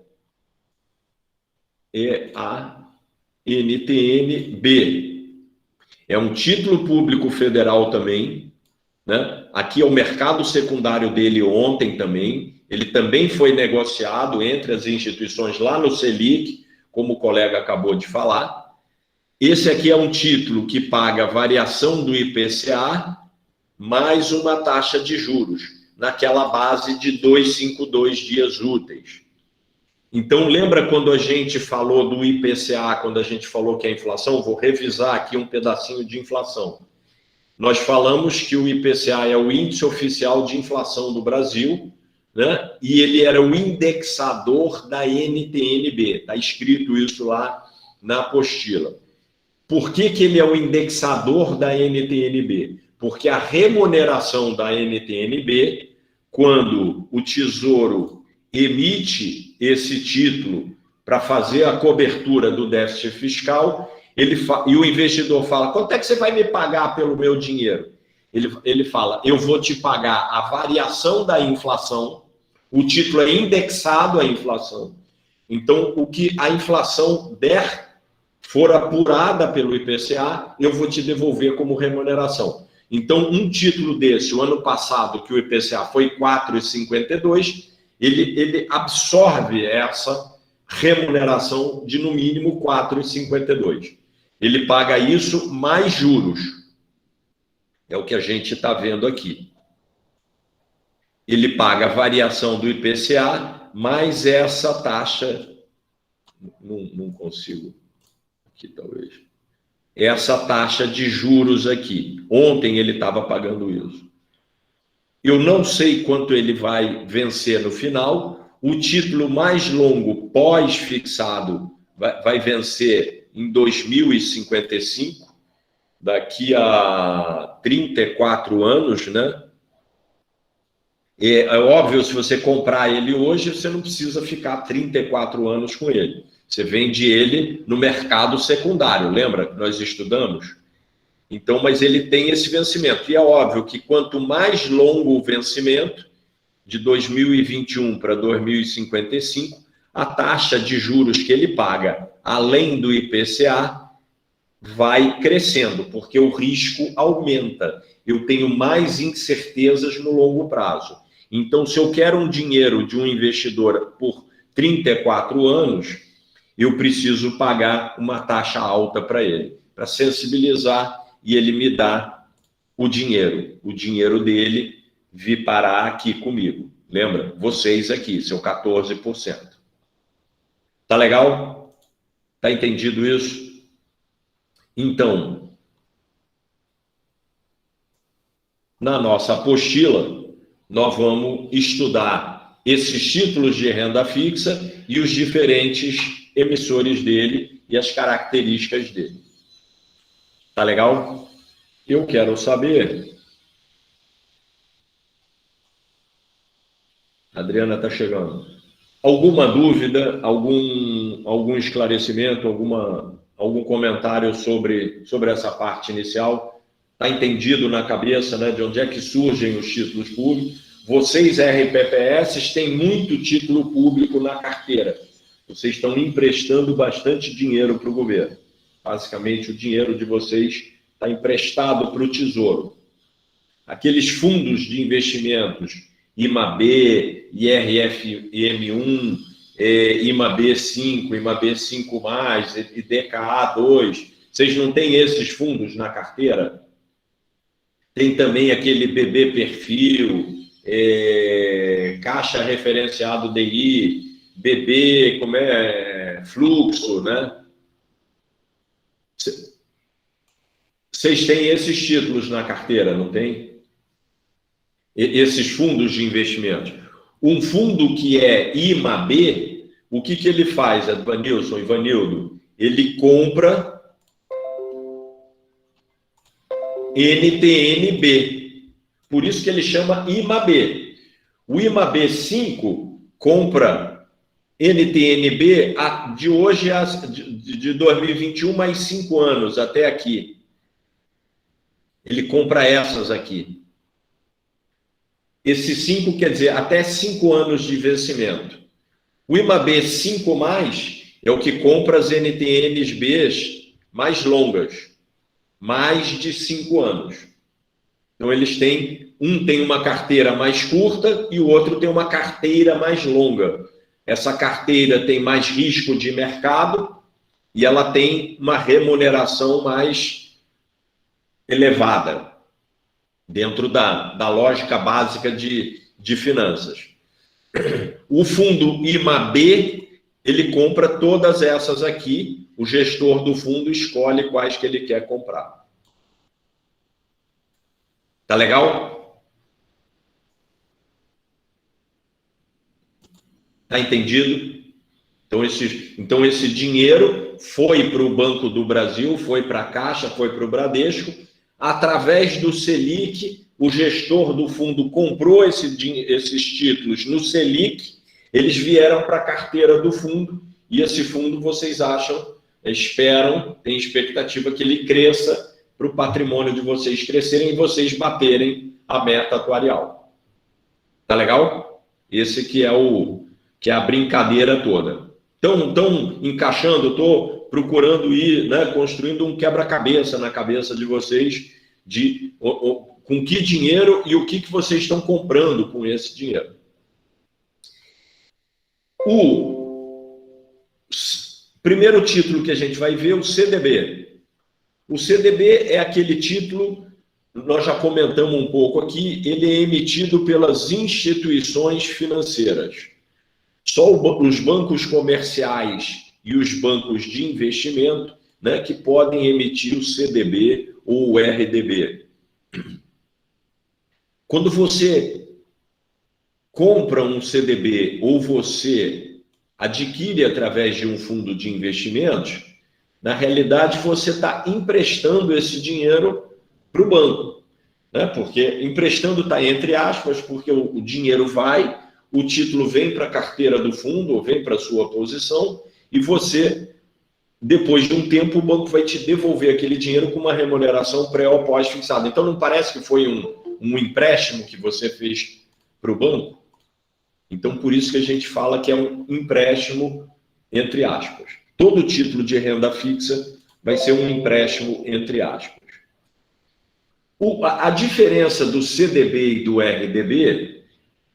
a NTN-B. É um título público federal também, né? Aqui é o mercado secundário dele ontem também. Ele também foi negociado entre as instituições lá no Selic, como o colega acabou de falar. Esse aqui é um título que paga a variação do IPCA mais uma taxa de juros, naquela base de 252 dias úteis. Então, lembra quando a gente falou do IPCA, quando a gente falou que a inflação, vou revisar aqui um pedacinho de inflação. Nós falamos que o IPCA é o índice oficial de inflação do Brasil, né? E ele era o indexador da NTN-B, está escrito isso lá na apostila. Por que ele é o indexador da NTN-B? Porque a remuneração da NTN-B, quando o Tesouro emite esse título para fazer a cobertura do déficit fiscal, e o investidor fala, quanto é que você vai me pagar pelo meu dinheiro? Ele fala, eu vou te pagar a variação da inflação, o título é indexado à inflação. Então, o que a inflação for apurada pelo IPCA, eu vou te devolver como remuneração. Então, um título desse, o ano passado, que o IPCA foi 4,52, ele absorve essa remuneração de, no mínimo, 4,52. Ele paga isso mais juros. É o que a gente está vendo aqui. Ele paga a variação do IPCA mais essa taxa... Não consigo... Aqui, talvez. Essa taxa de juros aqui. Ontem ele estava pagando isso. Eu não sei quanto ele vai vencer no final. O título mais longo pós-fixado vai vencer em 2055, daqui a 34 anos, né? É óbvio, se você comprar ele hoje, você não precisa ficar 34 anos com ele. Você vende ele no mercado secundário, lembra que nós estudamos? Então, mas ele tem esse vencimento. E é óbvio que quanto mais longo o vencimento, de 2021 para 2055, a taxa de juros que ele paga, além do IPCA, vai crescendo, porque o risco aumenta. Eu tenho mais incertezas no longo prazo. Então, se eu quero um dinheiro de um investidor por 34 anos, eu preciso pagar uma taxa alta para ele, para sensibilizar e ele me dá o dinheiro dele vir parar aqui comigo. Lembra? Vocês aqui, seu 14%. Tá legal? Tá entendido isso? Então, na nossa apostila, nós vamos estudar esses títulos de renda fixa e os diferentes emissores dele e as características dele. Tá legal? Eu quero saber... A Adriana está chegando. Alguma dúvida, algum esclarecimento, algum comentário sobre essa parte inicial? Está entendido na cabeça, né, de onde é que surgem os títulos públicos? Vocês, RPPS, têm muito título público na carteira. Vocês estão emprestando bastante dinheiro para o governo. Basicamente, o dinheiro de vocês está emprestado para o Tesouro. Aqueles fundos de investimentos, IMAB, IRFM1, IMAB5, IMAB5+, e DKA2, vocês não têm esses fundos na carteira? Tem também aquele BB Perfil, Caixa Referenciado DI, BB, Fluxo, né? Vocês têm esses títulos na carteira, não tem? Esses fundos de investimento. Um fundo que é IMAB, o que ele faz, Ivanilson, Ivanildo? Ele compra NTNB. Por isso que ele chama IMAB. O IMAB 5 compra NTNB de hoje, de 2021, mais 5 anos, até aqui. Ele compra essas aqui. Esse 5 quer dizer até 5 anos de vencimento. O IMAB 5+, é o que compra as NTNBs mais longas, mais de 5 anos. Então, eles têm, um tem uma carteira mais curta e o outro tem uma carteira mais longa. Essa carteira tem mais risco de mercado e ela tem uma remuneração mais elevada, dentro da lógica básica de finanças. O fundo IMAB, ele compra todas essas aqui, o gestor do fundo escolhe quais que ele quer comprar. Tá legal? Tá entendido? Então esse dinheiro foi para o Banco do Brasil, foi para a Caixa, foi para o Bradesco. Através do Selic, o gestor do fundo comprou esses títulos no Selic, eles vieram para a carteira do fundo, e esse fundo, vocês acham, esperam, tem expectativa que ele cresça para o patrimônio de vocês crescerem e vocês baterem a meta atuarial. Tá legal? Esse que é a brincadeira toda. Então, encaixando, estou procurando ir, né, construindo um quebra-cabeça na cabeça de vocês de com que dinheiro e o que vocês estão comprando com esse dinheiro. O primeiro título que a gente vai ver, o CDB. O CDB é aquele título, nós já comentamos um pouco aqui, ele é emitido pelas instituições financeiras. Só os bancos comerciais e os bancos de investimento, né, que podem emitir o CDB ou o RDB. Quando você compra um CDB ou você adquire através de um fundo de investimentos, na realidade você está emprestando esse dinheiro para o banco, né? Porque emprestando está entre aspas, porque o dinheiro vai, o título vem para a carteira do fundo, ou vem para a sua posição, e você, depois de um tempo, o banco vai te devolver aquele dinheiro com uma remuneração pré ou pós-fixada. Então, não parece que foi um empréstimo que você fez para o banco? Então, por isso que a gente fala que é um empréstimo, entre aspas. Todo título de renda fixa vai ser um empréstimo, entre aspas. A diferença do CDB e do RDB,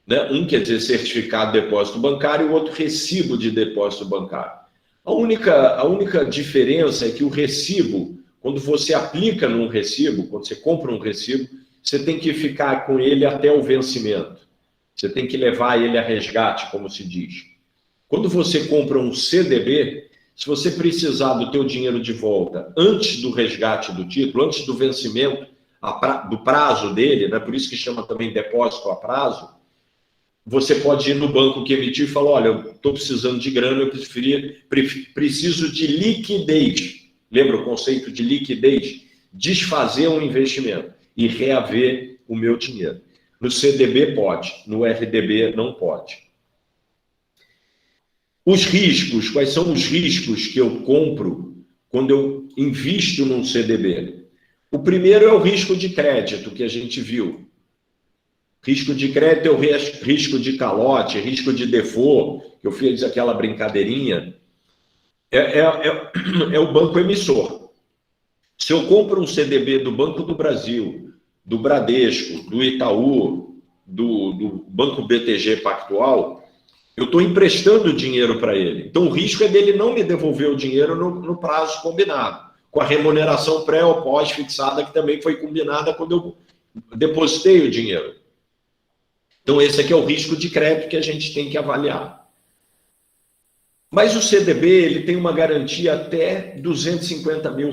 né? Um quer dizer certificado de depósito bancário e o outro recibo de depósito bancário. A única diferença é que o recibo, quando você aplica num recibo, quando você compra um recibo, você tem que ficar com ele até o vencimento. Você tem que levar ele a resgate, como se diz. Quando você compra um CDB, se você precisar do teu dinheiro de volta antes do resgate do título, antes do vencimento, do prazo dele, né? Por isso que chama também depósito a prazo, você pode ir no banco que emitiu e falar, olha, eu estou precisando de grana, eu preciso de liquidez. Lembra o conceito de liquidez? Desfazer um investimento e reaver o meu dinheiro. No CDB pode, no RDB não pode. Os riscos, quais são os riscos que eu compro quando eu invisto num CDB? O primeiro é o risco de crédito, que a gente viu. Risco de crédito é o risco de calote, risco de default, que eu fiz aquela brincadeirinha. É o banco emissor. Se eu compro um CDB do Banco do Brasil, do Bradesco, do Itaú, do Banco BTG Pactual, eu estou emprestando dinheiro para ele. Então, o risco é dele não me devolver o dinheiro no prazo combinado, com a remuneração pré ou pós-fixada, que também foi combinada quando eu depositei o dinheiro. Então, esse aqui é o risco de crédito que a gente tem que avaliar. Mas o CDB ele tem uma garantia até R$250 mil.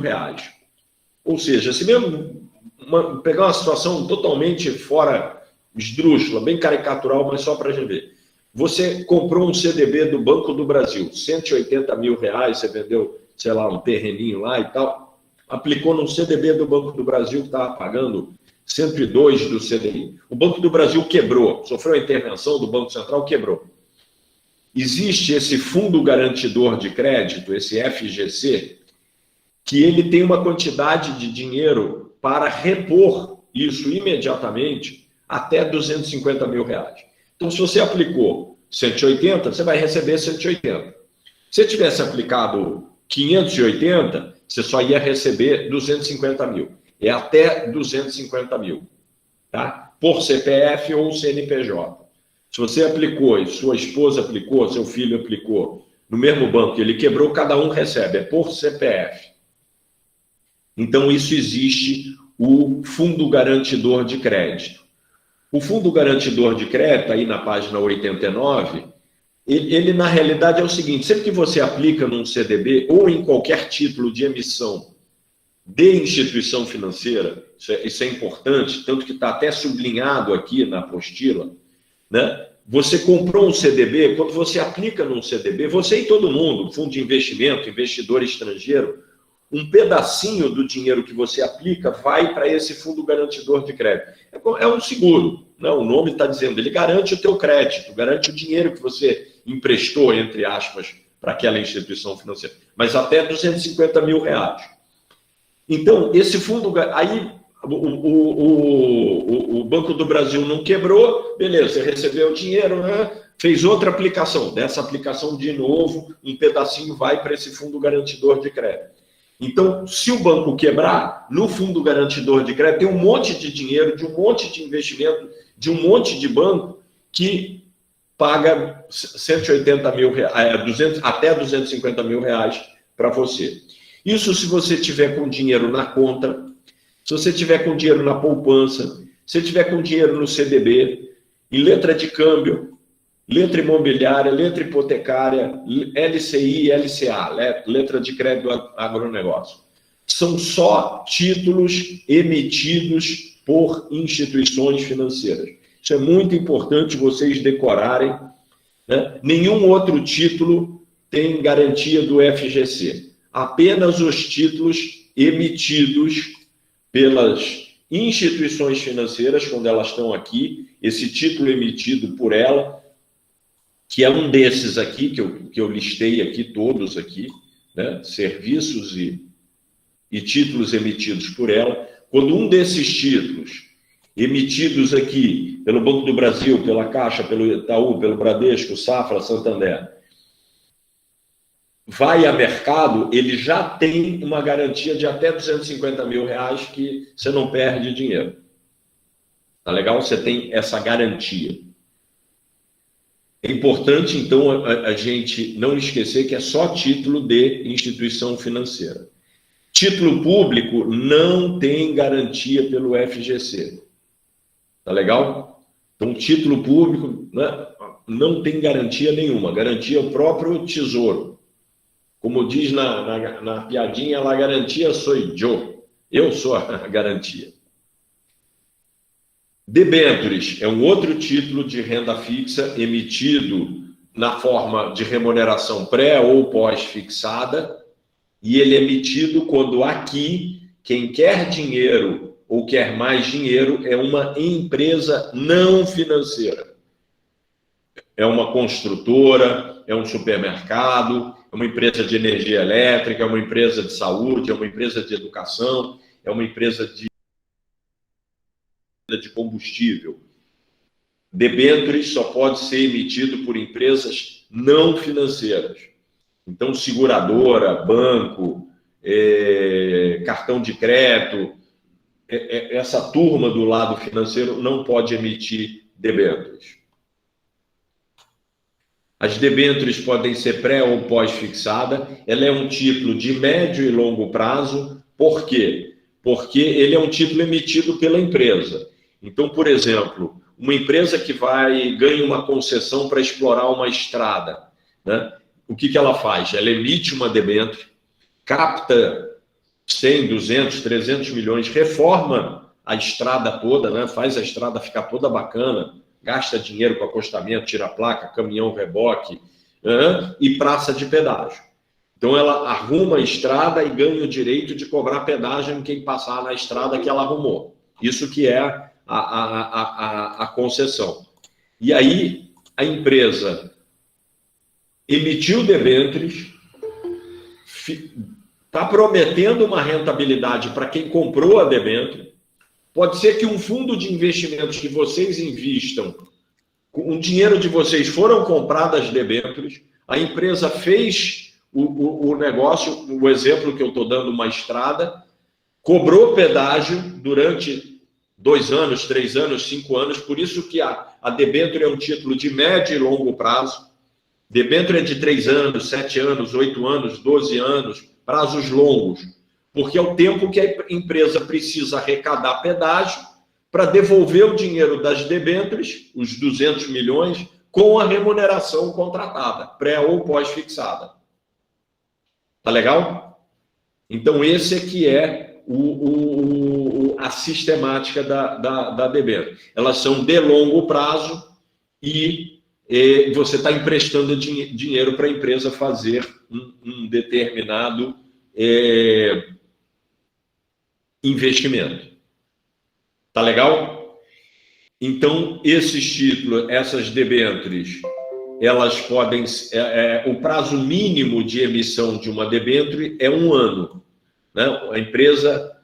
Ou seja, se mesmo pegar uma situação totalmente fora, esdrúxula, bem caricatural, mas só para a gente ver. Você comprou um CDB do Banco do Brasil, R$180 mil, você vendeu, sei lá, um terreninho lá e tal, aplicou num CDB do Banco do Brasil que estava pagando 102 do CDI. O Banco do Brasil quebrou, sofreu a intervenção do Banco Central, quebrou. Existe esse Fundo Garantidor de Crédito, esse FGC, que ele tem uma quantidade de dinheiro para repor isso imediatamente até R$250 mil. Então, se você aplicou 180, você vai receber 180. Se tivesse aplicado 580, você só ia receber 250 mil. É até 250 mil, tá? Por CPF ou CNPJ. Se você aplicou, sua esposa aplicou, seu filho aplicou no mesmo banco, ele quebrou, cada um recebe, é por CPF. Então, isso existe o Fundo Garantidor de Crédito. O Fundo Garantidor de Crédito, aí na página 89, ele na realidade é o seguinte, sempre que você aplica num CDB ou em qualquer título de emissão de instituição financeira, isso é importante, tanto que está até sublinhado aqui na apostila, né? Você comprou um CDB, quando você aplica num CDB, você e todo mundo, fundo de investimento, investidor estrangeiro, um pedacinho do dinheiro que você aplica vai para esse fundo garantidor de crédito. É um seguro, né? O nome está dizendo, ele garante o teu crédito, garante o dinheiro que você emprestou, entre aspas, para aquela instituição financeira, mas até R$250 mil. Então, esse fundo, aí o Banco do Brasil não quebrou, beleza, você recebeu o dinheiro, né? Fez outra aplicação, dessa aplicação de novo, um pedacinho vai para esse fundo garantidor de crédito. Então, se o banco quebrar, no Fundo Garantidor de Crédito tem um monte de dinheiro, de um monte de investimento, de um monte de banco que paga 180 mil reais, até 250 mil reais para você. Isso se você tiver com dinheiro na conta, se você tiver com dinheiro na poupança, se você tiver com dinheiro no CDB, em letra de câmbio, letra imobiliária, letra hipotecária, LCI, LCA, letra de crédito agronegócio. São só títulos emitidos por instituições financeiras. Isso é muito importante vocês decorarem, né? Nenhum outro título tem garantia do FGC. Apenas os títulos emitidos pelas instituições financeiras, quando elas estão aqui, esse título emitido por ela, que é um desses aqui, que eu listei aqui, todos aqui, né? Serviços e títulos emitidos por ela. Quando um desses títulos, emitidos aqui pelo Banco do Brasil, pela Caixa, pelo Itaú, pelo Bradesco, Safra, Santander, vai a mercado, ele já tem uma garantia de até 250 mil reais que você não perde dinheiro. Tá legal? Você tem essa garantia. É importante, então, a gente não esquecer que é só título de instituição financeira. Título público não tem garantia pelo FGC. Tá legal? Então, título público, né, não tem garantia nenhuma. Garantia é o próprio Tesouro. Como diz na piadinha, a garantia sou eu. Eu sou a garantia. Debêntures é um outro título de renda fixa emitido na forma de remuneração pré ou pós-fixada, e ele é emitido quando aqui quem quer dinheiro ou quer mais dinheiro é uma empresa não financeira. É uma construtora, é um supermercado, é uma empresa de energia elétrica, é uma empresa de saúde, é uma empresa de educação, é uma empresa de combustível. Debêntures só pode ser emitido por empresas não financeiras. Então, seguradora, banco, cartão de crédito, essa turma do lado financeiro não pode emitir debêntures. As debêntures podem ser pré ou pós-fixada. Ela é um título de médio e longo prazo. Por quê? Porque ele é um título emitido pela empresa. Então, por exemplo, uma empresa que ganha uma concessão para explorar uma estrada, né? O que ela faz? Ela emite uma debênture, capta 100, 200, 300 milhões, reforma a estrada toda, né? Faz a estrada ficar toda bacana, gasta dinheiro com acostamento, tira a placa, caminhão, reboque, e praça de pedágio. Então, ela arruma a estrada e ganha o direito de cobrar pedágio em quem passar na estrada que ela arrumou. Isso que é a concessão. E aí, a empresa emitiu debêntures, está prometendo uma rentabilidade para quem comprou a debênture. Pode ser que um fundo de investimentos que vocês investam, com o dinheiro de vocês foram compradas debêntures, a empresa fez o negócio, o exemplo que eu estou dando, uma estrada, cobrou pedágio durante 2 anos, 3 anos, 5 anos, por isso que a debênture é um título de médio e longo prazo. Debênture é de 3 anos, 7 anos, 8 anos, 12 anos, prazos longos, porque é o tempo que a empresa precisa arrecadar pedágio para devolver o dinheiro das debêntures, os 200 milhões, com a remuneração contratada, pré ou pós-fixada. Tá legal? Então, esse aqui é a sistemática da debênture. Elas são de longo prazo e você está emprestando dinheiro para a empresa fazer um determinado investimento. Tá legal? Então, esses títulos, essas debêntures, elas podem... o prazo mínimo de emissão de uma debênture é 1 ano. Né? A empresa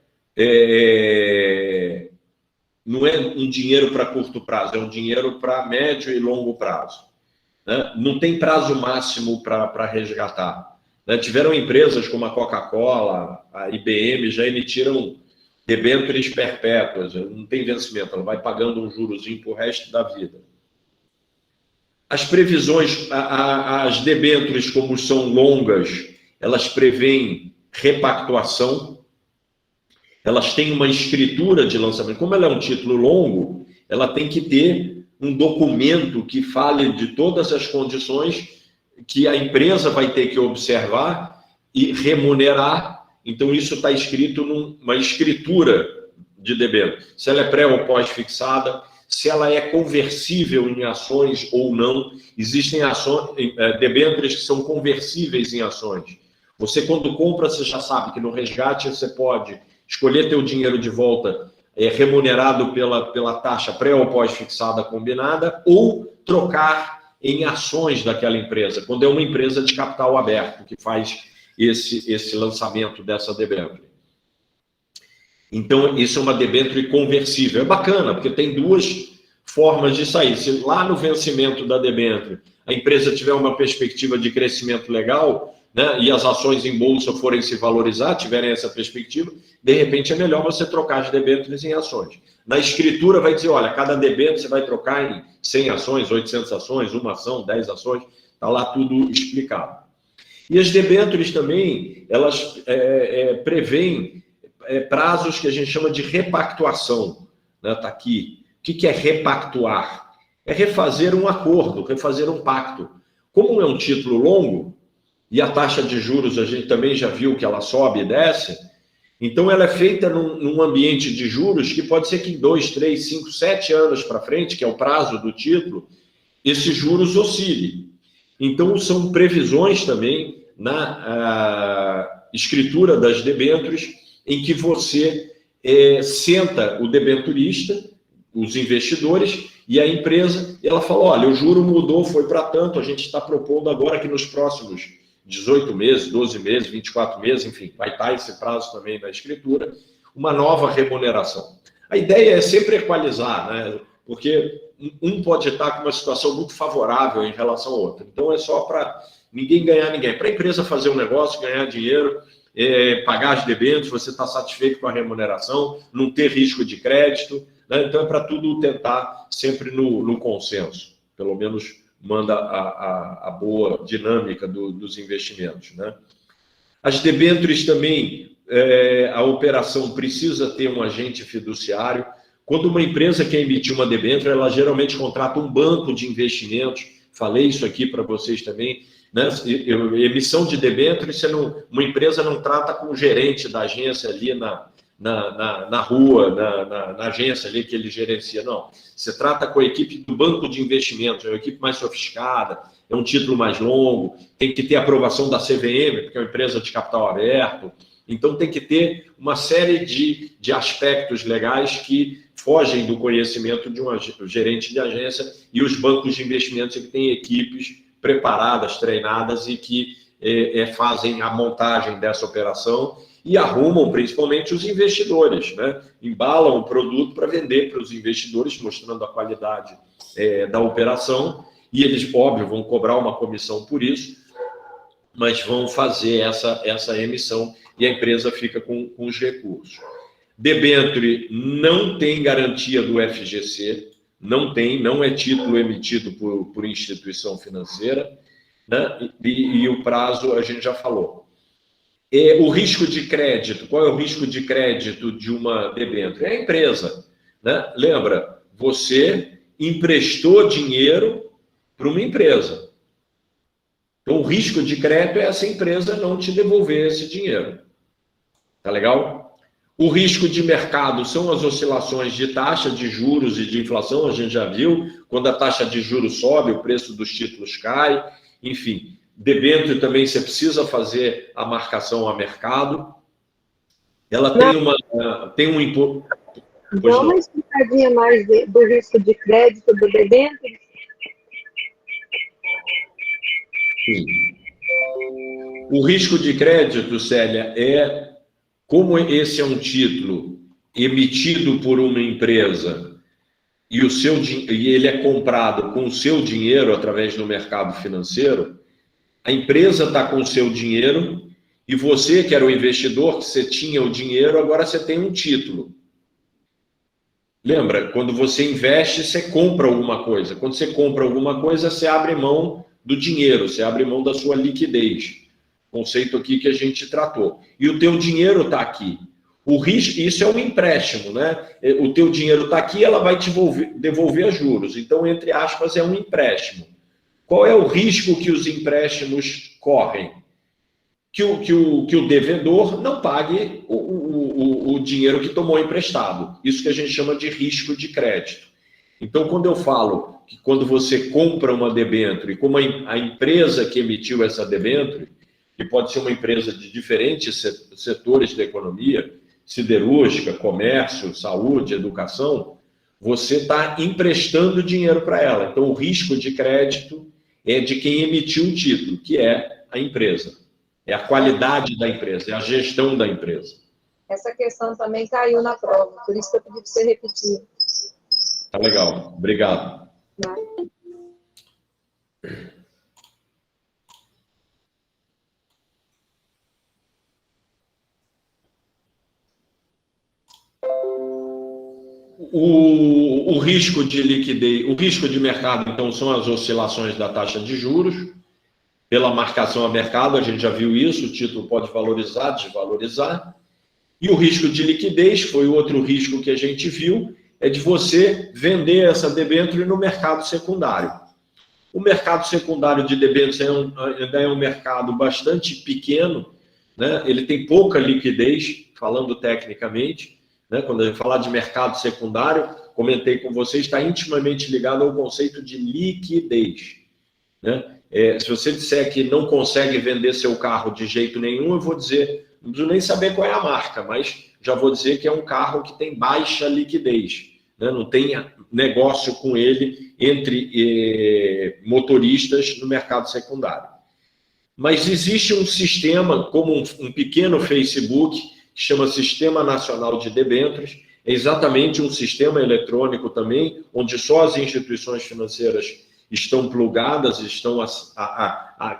não é um dinheiro para curto prazo, é um dinheiro para médio e longo prazo. Né? Não tem prazo máximo para resgatar. Né? Tiveram empresas como a Coca-Cola, a IBM, já emitiram debêntures perpétuas, não tem vencimento, ela vai pagando um jurozinho para o resto da vida. As previsões, as debêntures, como são longas, elas prevêem repactuação, elas têm uma escritura de lançamento. Como ela é um título longo, ela tem que ter um documento que fale de todas as condições que a empresa vai ter que observar e remunerar. Então, isso está escrito numa escritura de debênture. Se ela é pré ou pós-fixada, se ela é conversível em ações ou não. Existem debêntures que são conversíveis em ações. Você, quando compra, você já sabe que no resgate você pode escolher ter o dinheiro de volta remunerado pela taxa pré ou pós-fixada combinada ou trocar em ações daquela empresa, quando é uma empresa de capital aberto que faz esse lançamento dessa debênture. Então, isso é uma debênture conversível. É bacana, porque tem 2 formas de sair. Se lá no vencimento da debênture a empresa tiver uma perspectiva de crescimento legal, né, e as ações em bolsa forem se valorizar, tiverem essa perspectiva, de repente é melhor você trocar as debêntures em ações. Na escritura vai dizer, olha, cada debênture você vai trocar em 100 ações, 800 ações, 1 ação, 10 ações, está lá tudo explicado. E as debêntures também, elas prevêem prazos que a gente chama de repactuação. Né? Tá aqui. O que é repactuar? É refazer um acordo, refazer um pacto. Como é um título longo, e a taxa de juros a gente também já viu que ela sobe e desce, então ela é feita num ambiente de juros que pode ser que em 2, 3, 5, 7 anos para frente, que é o prazo do título, esses juros oscilem. Então, são previsões também na escritura das debêntures em que você senta o debenturista, os investidores e a empresa, e ela fala, olha, o juro mudou, foi para tanto, a gente está propondo agora que nos próximos 18 meses, 12 meses, 24 meses, enfim, vai estar esse prazo também na escritura, uma nova remuneração. A ideia é sempre equalizar, né? Porque um pode estar com uma situação muito favorável em relação ao outro. Então, é só para ninguém ganhar ninguém. Para a empresa fazer um negócio, ganhar dinheiro, pagar as debêntures, você está satisfeito com a remuneração, não ter risco de crédito, né? Então, é para tudo tentar sempre no consenso. Pelo menos manda a boa dinâmica dos investimentos, né? As debêntures também, a operação precisa ter um agente fiduciário. Quando uma empresa quer emitir uma debênture, ela geralmente contrata um banco de investimentos. Falei isso aqui para vocês também. né? Emissão de debêntures, uma empresa não trata com o gerente da agência ali na rua, na agência ali que ele gerencia, não. Você trata com a equipe do banco de investimentos, é uma equipe mais sofisticada, é um título mais longo, tem que ter aprovação da CVM, porque é uma empresa de capital aberto. Então, tem que ter uma série de aspectos legais que fogem do conhecimento de um gerente de agência, e os bancos de investimentos que têm equipes preparadas, treinadas e que fazem a montagem dessa operação e arrumam principalmente os investidores, né? Embalam o produto para vender para os investidores, mostrando a qualidade da operação, e eles, óbvio, vão cobrar uma comissão por isso, mas vão fazer essa emissão e a empresa fica com os recursos. Debênture não tem garantia do FGC, não é título emitido por instituição financeira, né? E o prazo a gente já falou. O risco de crédito, qual é o risco de crédito de uma debênture? É a empresa, né? Lembra, você emprestou dinheiro para uma empresa. Então, o risco de crédito é essa empresa não te devolver esse dinheiro. Tá legal? O risco de mercado são as oscilações de taxa de juros e de inflação, a gente já viu. Quando a taxa de juros sobe, o preço dos títulos cai. Enfim, debênture também você precisa fazer a marcação a mercado. Ela tem um imposto. Dá uma explicadinha mais do risco de crédito do debênture. Sim. O risco de crédito, Célia, como esse é um título emitido por uma empresa e ele é comprado com o seu dinheiro através do mercado financeiro, a empresa está com o seu dinheiro e você, que era o investidor, que você tinha o dinheiro, agora você tem um título. Lembra, quando você investe, você compra alguma coisa. Quando você compra alguma coisa, você abre mão do dinheiro, você abre mão da sua liquidez. Conceito aqui que a gente tratou. E o teu dinheiro está aqui. O risco, isso é um empréstimo, né? O teu dinheiro está aqui, ela vai te devolver a juros. Então, entre aspas, é um empréstimo. Qual é o risco que os empréstimos correm? Que o devedor não pague o dinheiro que tomou emprestado. Isso que a gente chama de risco de crédito. Então, quando eu falo que quando você compra uma debênture, como a empresa que emitiu essa debênture, que pode ser uma empresa de diferentes setores da economia, siderúrgica, comércio, saúde, educação, você está emprestando dinheiro para ela. Então, o risco de crédito é de quem emitiu o título, que é a empresa. É a qualidade da empresa, é a gestão da empresa. Essa questão também caiu na prova, por isso que eu pedi para você repetir. Tá legal, obrigado. O risco de liquidez, o risco de mercado, então, são as oscilações da taxa de juros. Pela marcação a mercado, a gente já viu isso, o título pode valorizar, desvalorizar. E o risco de liquidez, foi outro risco que a gente viu, é de você vender essa debênture no mercado secundário. O mercado secundário de debêntures ainda é um mercado bastante pequeno, né? Ele tem pouca liquidez, falando tecnicamente, né? Quando a gente falar de mercado secundário, comentei com vocês, está intimamente ligado ao conceito de liquidez, né? Se você disser que não consegue vender seu carro de jeito nenhum, eu vou dizer, não preciso nem saber qual é a marca, mas já vou dizer que é um carro que tem baixa liquidez, né? Não tem negócio com ele entre motoristas no mercado secundário. Mas existe um sistema, como um pequeno Facebook, que chama Sistema Nacional de Debêntures, é exatamente um sistema eletrônico também, onde só as instituições financeiras estão plugadas, estão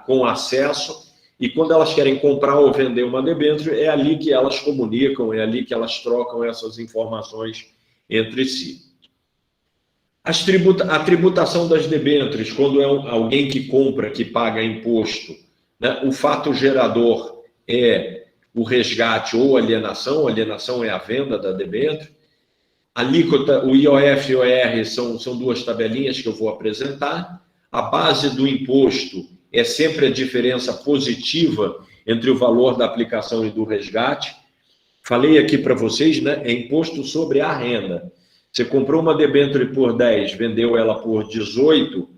com acesso, e quando elas querem comprar ou vender uma debênture, é ali que elas comunicam, é ali que elas trocam essas informações entre si. A tributação das debêntures, quando é alguém que compra, que paga imposto, né, o fato gerador é o resgate ou alienação é a venda da debênture. A alíquota, o IOF e o IOR são duas tabelinhas que eu vou apresentar. A base do imposto é sempre a diferença positiva entre o valor da aplicação e do resgate. Falei aqui para vocês, né? É imposto sobre a renda. Você comprou uma debênture por 10, vendeu ela por 18,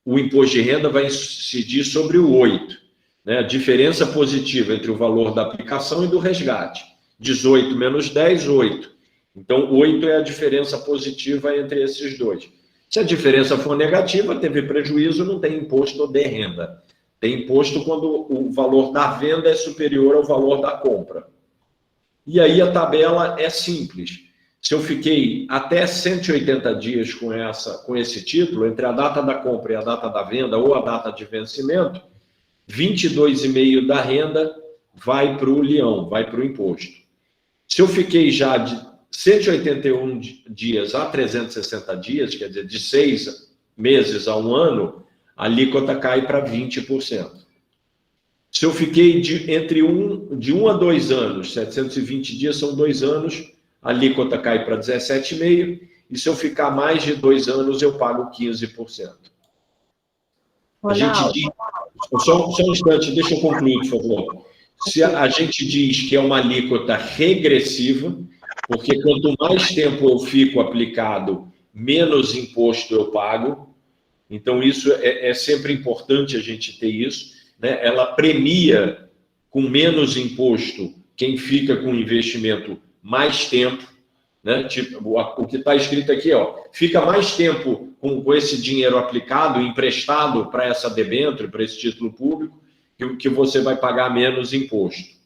o imposto de renda vai incidir sobre o 8. Né? A diferença positiva entre o valor da aplicação e do resgate. 18 menos 10, 8. Então, 8 é a diferença positiva entre esses dois. Se a diferença for negativa, teve prejuízo, não tem imposto de renda. Tem imposto quando o valor da venda é superior ao valor da compra. E aí a tabela é simples. Se eu fiquei até 180 dias com esse título, entre a data da compra e a data da venda, ou a data de vencimento, 22,5% da renda vai para o leão, vai para o imposto. Se eu fiquei já de 181 dias a 360 dias, quer dizer, de 6 meses a 1 ano, a alíquota cai para 20%. Se eu fiquei de 1 a 2 anos, 720 dias são 2 anos, a alíquota cai para 17,5%, e se eu ficar mais de 2 anos, eu pago 15%. A gente diz... Só um instante, deixa eu concluir, por favor. Se a gente diz que é uma alíquota regressiva, porque quanto mais tempo eu fico aplicado, menos imposto eu pago. Então, isso é sempre importante a gente ter isso. Né? Ela premia com menos imposto quem fica com investimento mais tempo. Né? Tipo, o que está escrito aqui, ó, fica mais tempo com esse dinheiro aplicado, emprestado para essa debênture, para esse título público, que você vai pagar menos imposto.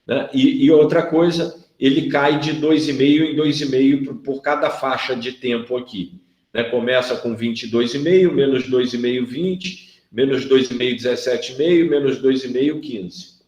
Né? E outra coisa, ele cai de 2,5% em 2,5% por cada faixa de tempo aqui. Né? Começa com 22,5%, menos 2,5%, 20%, menos 2,5%, 17,5%, menos 2,5%, 15%.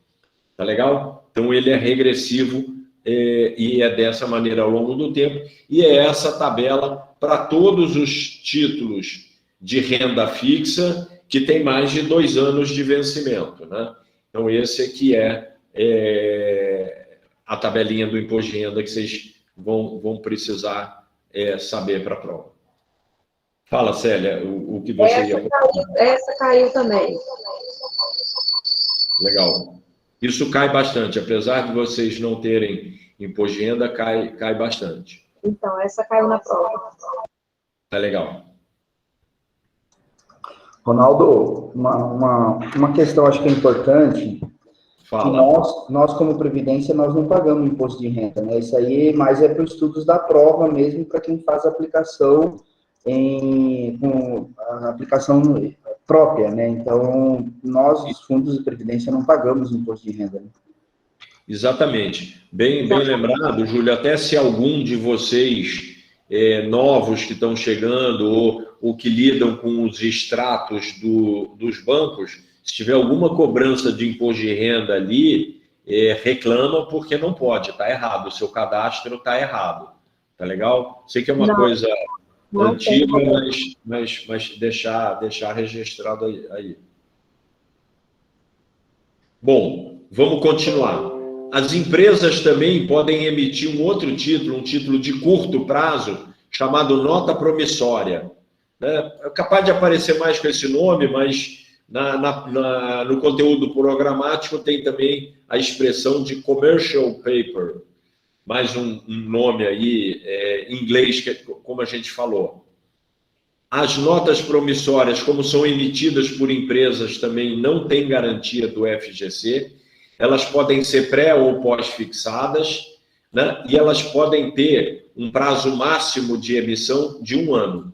Tá legal? Então, ele é regressivo e é dessa maneira ao longo do tempo. E é essa tabela para todos os títulos de renda fixa que tem mais de 2 anos de vencimento. Né? Então, esse aqui é a tabelinha do imposto de renda que vocês vão precisar saber para a prova. Fala, Célia, o que você ia falar. Essa caiu também. Legal. Isso cai bastante, apesar de vocês não terem imposto de renda, cai bastante. Então, essa caiu na prova. Tá legal. Ronaldo, uma questão acho que é importante. Fala. Que nós, como Previdência, nós não pagamos imposto de renda, né? Isso aí mais é para os estudos da prova mesmo, para quem faz a aplicação com a aplicação própria, né? Então, nós, os fundos de Previdência, não pagamos imposto de renda. Né? Exatamente. Bem lembrado, Júlio, até se algum de vocês novos que estão chegando ou que lidam com os extratos dos bancos, se tiver alguma cobrança de imposto de renda ali, reclama porque não pode, está errado, o seu cadastro está errado. Tá legal? Sei que é uma coisa antiga, mas deixar registrado aí. Bom, vamos continuar. As empresas também podem emitir um outro título, um título de curto prazo, chamado nota promissória. É capaz de aparecer mais com esse nome, mas no conteúdo programático tem também a expressão de commercial paper, mais um nome aí em inglês, como a gente falou. As notas promissórias, como são emitidas por empresas, também não têm garantia do FGC. Elas podem ser pré ou pós-fixadas, né? E elas podem ter um prazo máximo de emissão de 1 ano.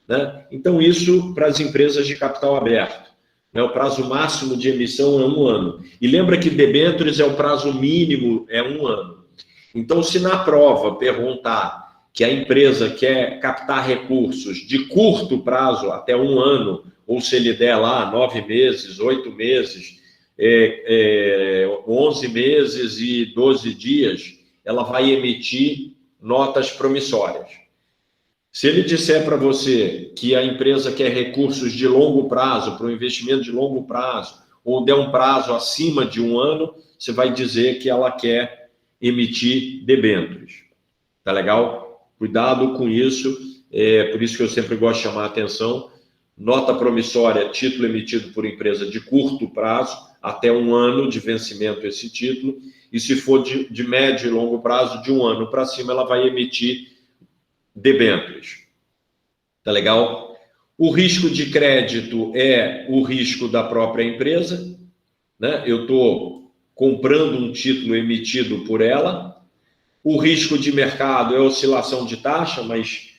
Né? Então, isso para as empresas de capital aberto. Né? O prazo máximo de emissão é 1 ano. E lembra que debêntures o prazo mínimo é 1 ano. Então, se na prova perguntar que a empresa quer captar recursos de curto prazo, até 1 ano, ou se ele der lá 9 meses, 8 meses, 11 meses e 12 dias, ela vai emitir notas promissórias. Se ele disser para você que a empresa quer recursos de longo prazo, para um investimento de longo prazo, ou der um prazo acima de 1 ano, você vai dizer que ela quer emitir debêntures. Tá legal? Cuidado com isso, por isso que eu sempre gosto de chamar a atenção, nota promissória, título emitido por empresa de curto prazo, até 1 ano de vencimento esse título, e se for de médio e longo prazo, de 1 ano para cima, ela vai emitir debêntures. Tá legal? O risco de crédito é o risco da própria empresa, né? Eu estou comprando um título emitido por ela. O risco de mercado é oscilação de taxa, mas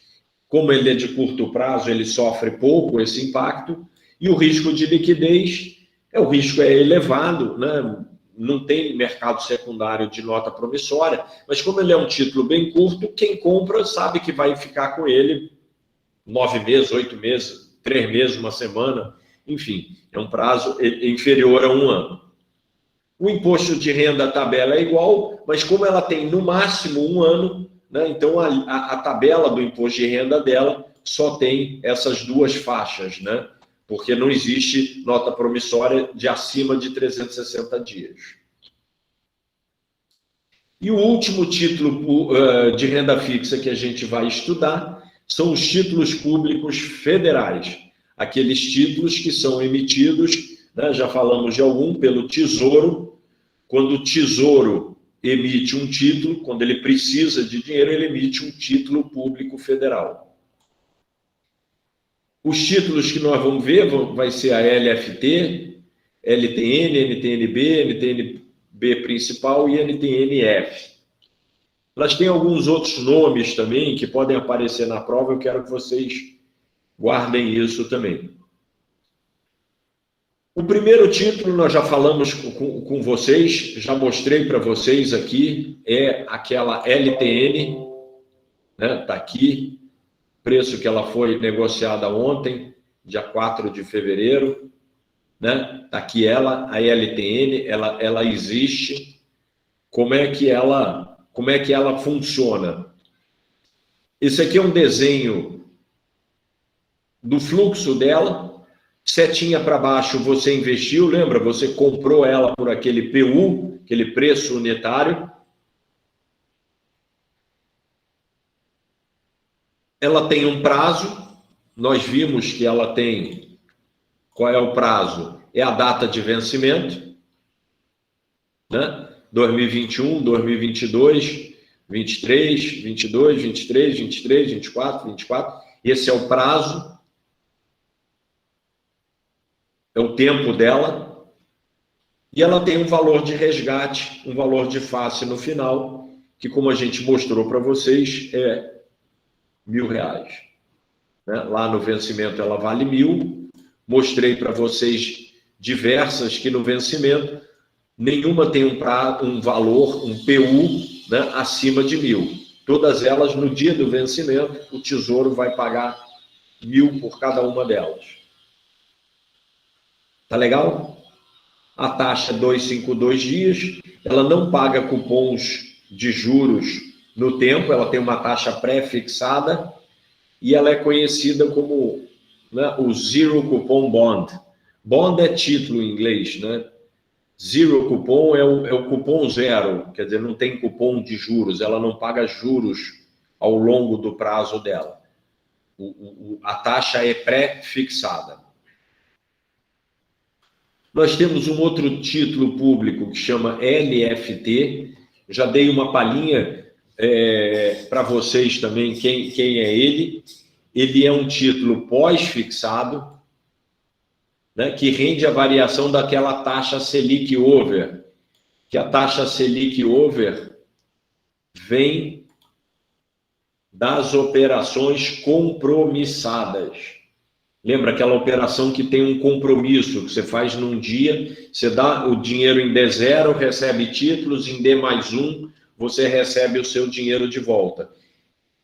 como ele é de curto prazo, ele sofre pouco esse impacto. E o risco de liquidez, o risco é elevado, né? Não tem mercado secundário de nota promissória, mas como ele é um título bem curto, quem compra sabe que vai ficar com ele 9 meses, 8 meses, 3 meses, 1 semana, enfim, é um prazo inferior a 1 ano. O imposto de renda, a tabela é igual, mas como ela tem no máximo 1 ano, né, então a tabela do imposto de renda dela só tem essas 2 faixas, né? Porque não existe nota promissória de acima de 360 dias. E o último título de renda fixa que a gente vai estudar são os títulos públicos federais, aqueles títulos que são emitidos, né, já falamos de algum, pelo Tesouro. Quando o Tesouro emite um título, quando ele precisa de dinheiro, ele emite um título público federal. Os títulos que nós vamos ver vai ser a LFT, LTN, NTNB, NTNB principal e NTNF. Elas têm alguns outros nomes também que podem aparecer na prova, eu quero que vocês guardem isso também. O primeiro título nós já falamos com vocês, já mostrei para vocês aqui, é aquela LTN, né? Está aqui. Preço que ela foi negociada ontem, dia 4 de fevereiro, né? Tá aqui ela, a LTN, ela existe. Como é que ela funciona? Esse aqui é um desenho do fluxo dela. Setinha para baixo você investiu, lembra? Você comprou ela por aquele PU, aquele preço unitário. Ela tem um prazo, nós vimos que ela tem, qual é o prazo? É a data de vencimento, né? 2021, 2022, 23, 22, 23, 23, 24, 24, esse é o prazo, é o tempo dela, e ela tem um valor de resgate, um valor de face no final, que como a gente mostrou para vocês, é R$1.000, né? Lá no vencimento ela vale 1.000. Mostrei para vocês diversas que no vencimento nenhuma tem um valor, um PU, né, acima de 1.000. Todas elas no dia do vencimento o Tesouro vai pagar 1.000 por cada uma delas. Tá legal? A taxa 252 dias, ela não paga cupons de juros no tempo, ela tem uma taxa pré-fixada e ela é conhecida como, né, o Zero Coupon Bond. Bond é título em inglês, né? Zero Coupon é o cupom zero, quer dizer, não tem cupom de juros, ela não paga juros ao longo do prazo dela. A taxa é pré-fixada. Nós temos um outro título público que chama LFT, já dei uma palhinha para vocês também quem é ele. Ele é um título pós-fixado, né, que rende a variação daquela taxa Selic Over, que a taxa Selic Over vem das operações compromissadas. Lembra aquela operação que tem um compromisso, que você faz num dia, você dá o dinheiro em D0, recebe títulos, em D+1, você recebe o seu dinheiro de volta.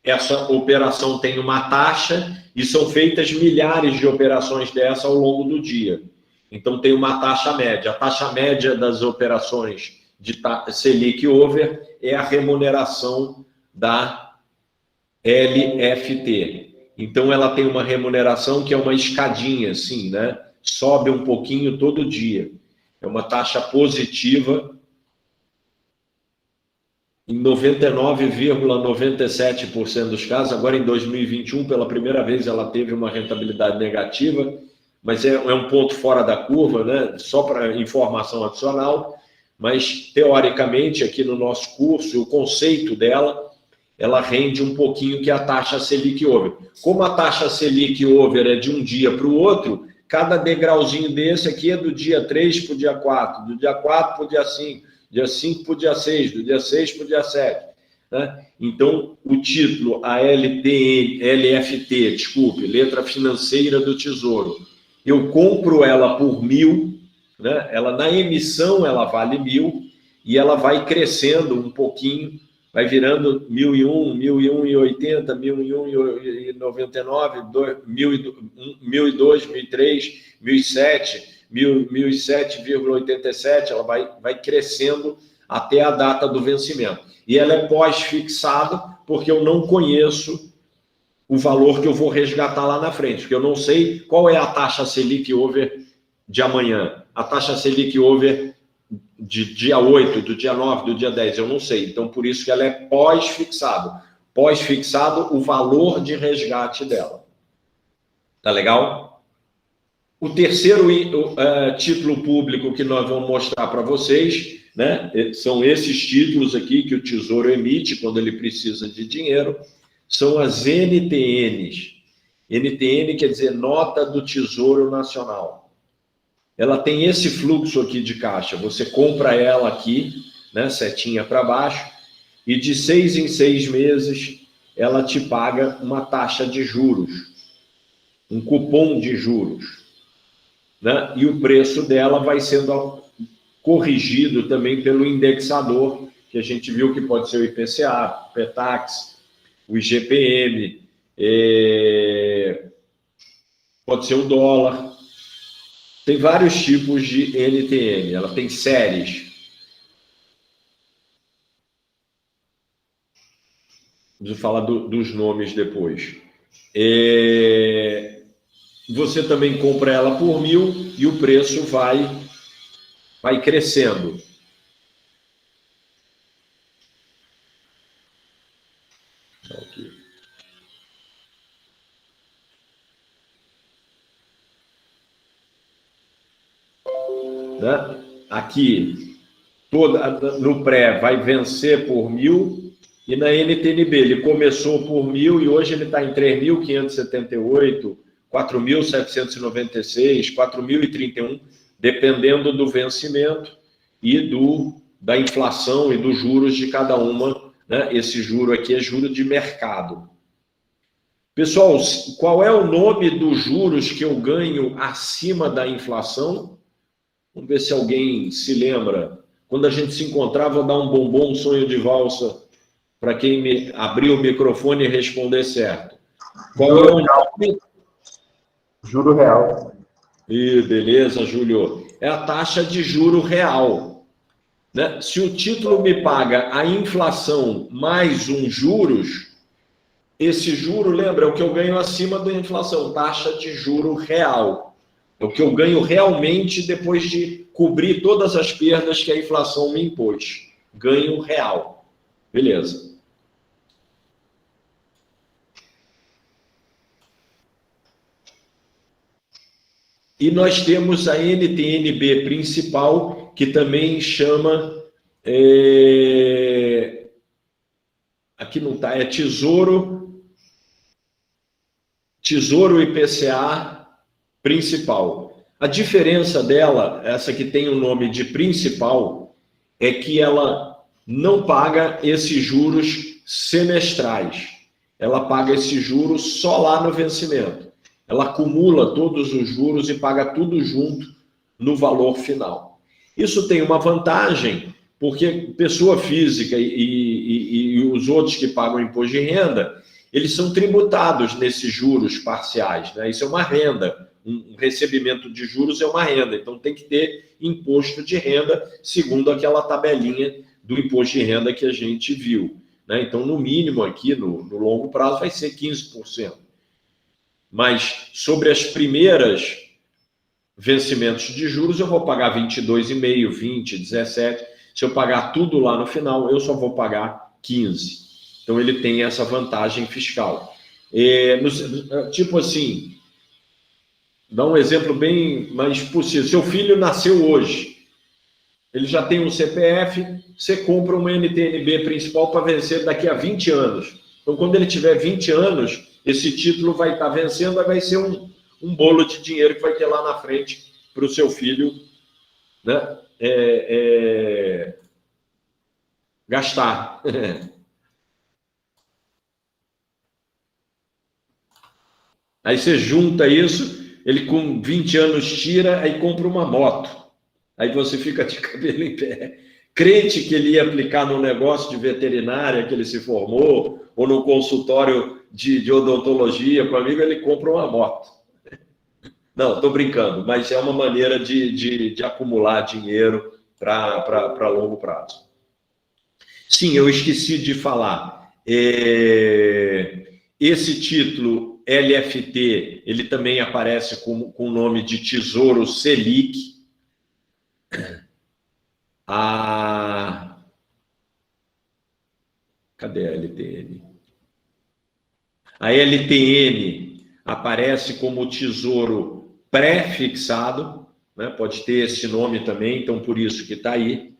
Essa operação tem uma taxa e são feitas milhares de operações dessa ao longo do dia. Então, tem uma taxa média. A taxa média das operações de Selic Over é a remuneração da LFT. Então, ela tem uma remuneração que é uma escadinha, assim, né? Sobe um pouquinho todo dia. É uma taxa positiva em 99,97% dos casos. Agora, em 2021, pela primeira vez, ela teve uma rentabilidade negativa, mas é um ponto fora da curva, né? Só para informação adicional. Mas, teoricamente, aqui no nosso curso, o conceito dela, ela rende um pouquinho que a taxa Selic Over. Como a taxa Selic Over é de um dia para o outro, cada degrauzinho desse aqui é do dia 3 para o dia 4, do dia 4 para o dia 5, dia 5 para o dia 6, do dia 6 para o dia 7. Né? Então, o título, a LFT, desculpe, Letra Financeira do Tesouro, eu compro ela por 1.000, né? Ela, na emissão, ela vale 1.000 e ela vai crescendo um pouquinho, vai virando 1.001, 1.001,80, 1.001,99, 1.002, 1.003, 1.007, 1.007,87, ela vai crescendo até a data do vencimento. E ela é pós-fixada, porque eu não conheço o valor que eu vou resgatar lá na frente, porque eu não sei qual é a taxa Selic Over de amanhã, a taxa Selic Over de dia 8, do dia 9, do dia 10, eu não sei. Então, por isso que ela é pós-fixado. Pós-fixado, o valor de resgate dela. Tá legal? O terceiro título público que nós vamos mostrar para vocês, né, são esses títulos aqui que o Tesouro emite quando ele precisa de dinheiro, são as NTNs. NTN quer dizer Nota do Tesouro Nacional. Ela tem esse fluxo aqui de caixa. Você compra ela aqui, né, setinha para baixo, e de 6 em 6 meses ela te paga uma taxa de juros, um cupom de juros, né? E o preço dela vai sendo corrigido também pelo indexador, que a gente viu que pode ser o IPCA, o PETAX, o IGPM, pode ser o dólar. Tem vários tipos de NTN, ela tem séries. Vou falar dos nomes depois. Você também compra ela por 1.000 e o preço vai crescendo. Aqui. Né? Aqui, no pré, vai vencer por 1.000, e na NTNB ele começou por 1.000 e hoje ele está em 3.578, 4.796, 4.031, dependendo do vencimento e da inflação e dos juros de cada uma. Né? Esse juro aqui é juro de mercado. Pessoal, qual é o nome dos juros que eu ganho acima da inflação? Vamos ver se alguém se lembra. Quando a gente se encontrar, vou dar um bombom, um sonho de valsa, para quem me abrir o microfone e responder certo. Qual é o nome? Juro real. Beleza, Júlio. É a taxa de juro real. Né? Se o título me paga a inflação mais um juros, esse juro, lembra, é o que eu ganho acima da inflação, taxa de juro real. É o que eu ganho realmente depois de cobrir todas as perdas que a inflação me impôs. Ganho real. Beleza. E nós temos a NTNB principal, que também chama... aqui não está, é Tesouro IPCA principal. A diferença dela, essa que tem o nome de principal, é que ela não paga esses juros semestrais. Ela paga esse juros só lá no vencimento. Ela acumula todos os juros e paga tudo junto no valor final. Isso tem uma vantagem, porque pessoa física e os outros que pagam imposto de renda, eles são tributados nesses juros parciais, né? Isso é uma renda. Um recebimento de juros é uma renda, então tem que ter imposto de renda segundo aquela tabelinha do imposto de renda que a gente viu, né? Então, no mínimo aqui, no longo prazo, vai ser 15%. Mas sobre as primeiras vencimentos de juros, eu vou pagar 22,5%, 20%, 17%. Se eu pagar tudo lá no final, eu só vou pagar 15. Então, ele tem essa vantagem fiscal. Tipo assim, dá um exemplo bem mais possível. Seu filho nasceu hoje, ele já tem um CPF, você compra uma NTNB principal para vencer daqui a 20 anos. Então, quando ele tiver 20 anos, esse título vai estar vencendo, vai ser um bolo de dinheiro que vai ter lá na frente para o seu filho, né, gastar. Aí você junta isso, ele com 20 anos tira, aí compra uma moto. Aí você fica de cabelo em pé. Crente que ele ia aplicar no negócio de veterinária que ele se formou, ou no consultório de odontologia com amigo, ele compra uma moto. Não, estou brincando, mas é uma maneira de acumular dinheiro para longo prazo. Sim, eu esqueci de falar. Esse título LFT, ele também aparece com o nome de Tesouro Selic. Cadê a LTN? A LTN aparece como tesouro pré-fixado, né? Pode ter esse nome também, então por isso que está aí.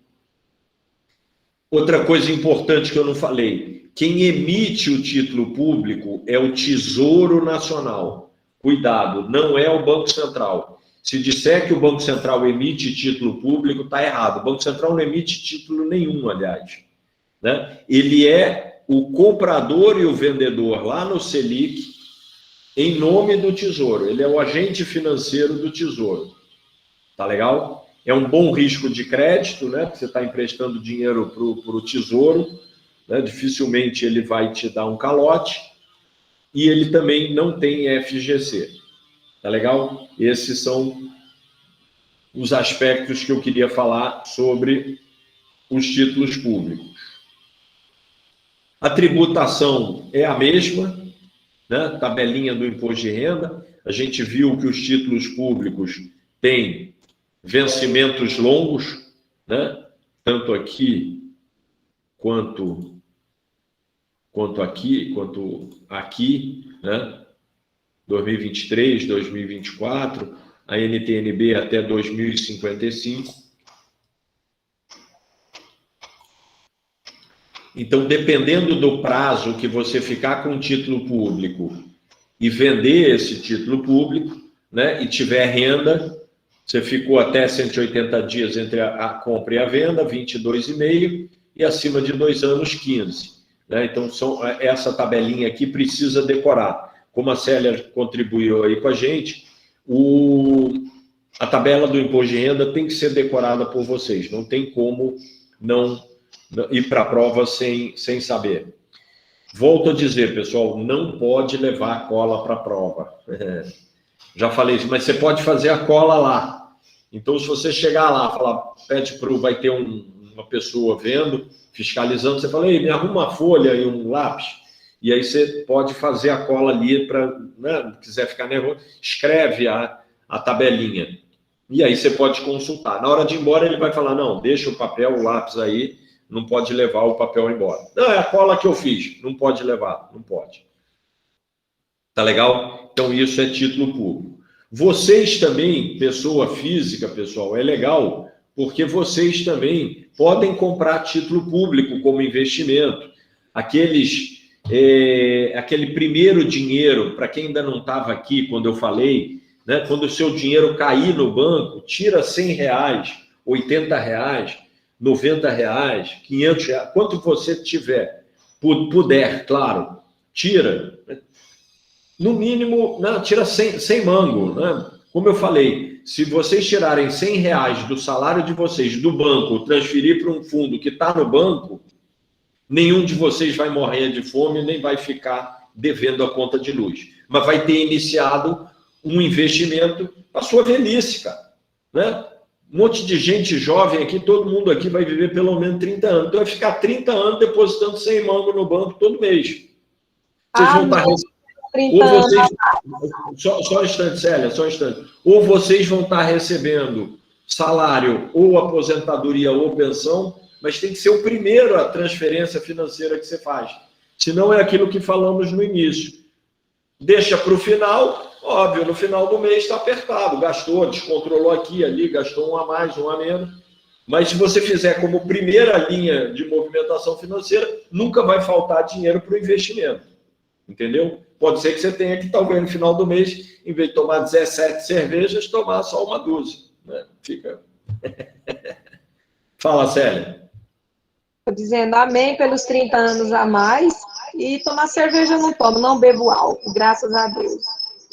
Outra coisa importante que eu não falei, quem emite o título público é o Tesouro Nacional. Cuidado, não é o Banco Central. Se disser que o Banco Central emite título público, está errado. O Banco Central não emite título nenhum, aliás, né? Ele é o comprador e o vendedor lá no Selic, em nome do Tesouro. Ele é o agente financeiro do Tesouro. Tá legal? É um bom risco de crédito, né? Porque você está emprestando dinheiro para o Tesouro, né? Dificilmente ele vai te dar um calote. E ele também não tem FGC. Tá legal? Esses são os aspectos que eu queria falar sobre os títulos públicos. A tributação é a mesma, né? Tabelinha do imposto de renda. A gente viu que os títulos públicos têm vencimentos longos, né? Tanto aqui quanto aqui, né? 2023, 2024, a NTNB até 2055. Então, dependendo do prazo que você ficar com o título público e vender esse título público, né, e tiver renda, você ficou até 180 dias entre a compra e a venda, 22,5, e acima de 2 anos, 15. Né? Então, essa tabelinha aqui precisa decorar. Como a Célia contribuiu aí com a gente, a tabela do imposto de renda tem que ser decorada por vocês. Não tem como não ir para a prova sem saber. Volto a dizer, pessoal, não pode levar a cola para a prova. Já falei isso, mas você pode fazer a cola lá. Então, se você chegar lá, vai ter uma pessoa vendo, fiscalizando, você fala, ei, me arruma uma folha e um lápis. E aí você pode fazer a cola ali para, né, quiser ficar nervoso, escreve a tabelinha. E aí você pode consultar. Na hora de ir embora, ele vai falar, não, deixa o papel, o lápis aí, não pode levar o papel embora. Não, é a cola que eu fiz, não pode levar, não pode. Tá legal? Então, isso é título público. Vocês também, pessoa física, pessoal, é legal, porque vocês também podem comprar título público como investimento. Aquele primeiro dinheiro, para quem ainda não estava aqui quando eu falei, né, quando o seu dinheiro cair no banco, tira R$100, R$80, R$90, R$500, quanto você tiver, puder, claro, tira. No mínimo, né, tira 100 mango. Né? Como eu falei, se vocês tirarem R$100 do salário de vocês do banco, transferir para um fundo que está no banco, nenhum de vocês vai morrer de fome, nem vai ficar devendo a conta de luz. Mas vai ter iniciado um investimento para a sua velhice, cara. Né? Um monte de gente jovem aqui, todo mundo aqui vai viver pelo menos 30 anos. Então vai ficar 30 anos depositando 100 mango no banco todo mês. Vocês vão estar só um instante, Célia, só um instante. Ou vocês vão estar recebendo salário, ou aposentadoria, ou pensão, mas tem que ser o primeiro a transferência financeira que você faz. Senão é aquilo que falamos no início. Deixa para o final, óbvio, no final do mês está apertado, gastou, descontrolou aqui, ali, gastou um a mais, um a menos. Mas se você fizer como primeira linha de movimentação financeira, nunca vai faltar dinheiro para o investimento. Entendeu? Pode ser que você tenha que, talvez, no final do mês, em vez de tomar 17 cervejas, tomar só uma dúzia. Né? Fica... Fala, Célia. Estou dizendo amém pelos 30 anos a mais. E tomar cerveja eu não tomo, não bebo álcool, graças a Deus.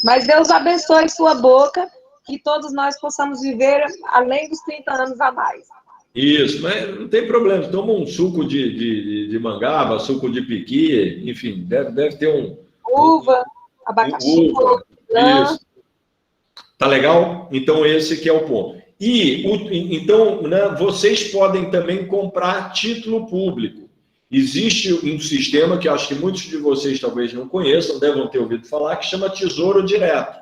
Mas Deus abençoe sua boca, que todos nós possamos viver além dos 30 anos a mais. Isso, mas não tem problema. Toma um suco de mangaba, suco de piqui, enfim, deve ter um... Uva, abacaxi, uva, isso. Tá legal? Então, esse que é o ponto. Então, né, vocês podem também comprar título público. Existe um sistema que eu acho que muitos de vocês talvez não conheçam, devem ter ouvido falar, que chama Tesouro Direto.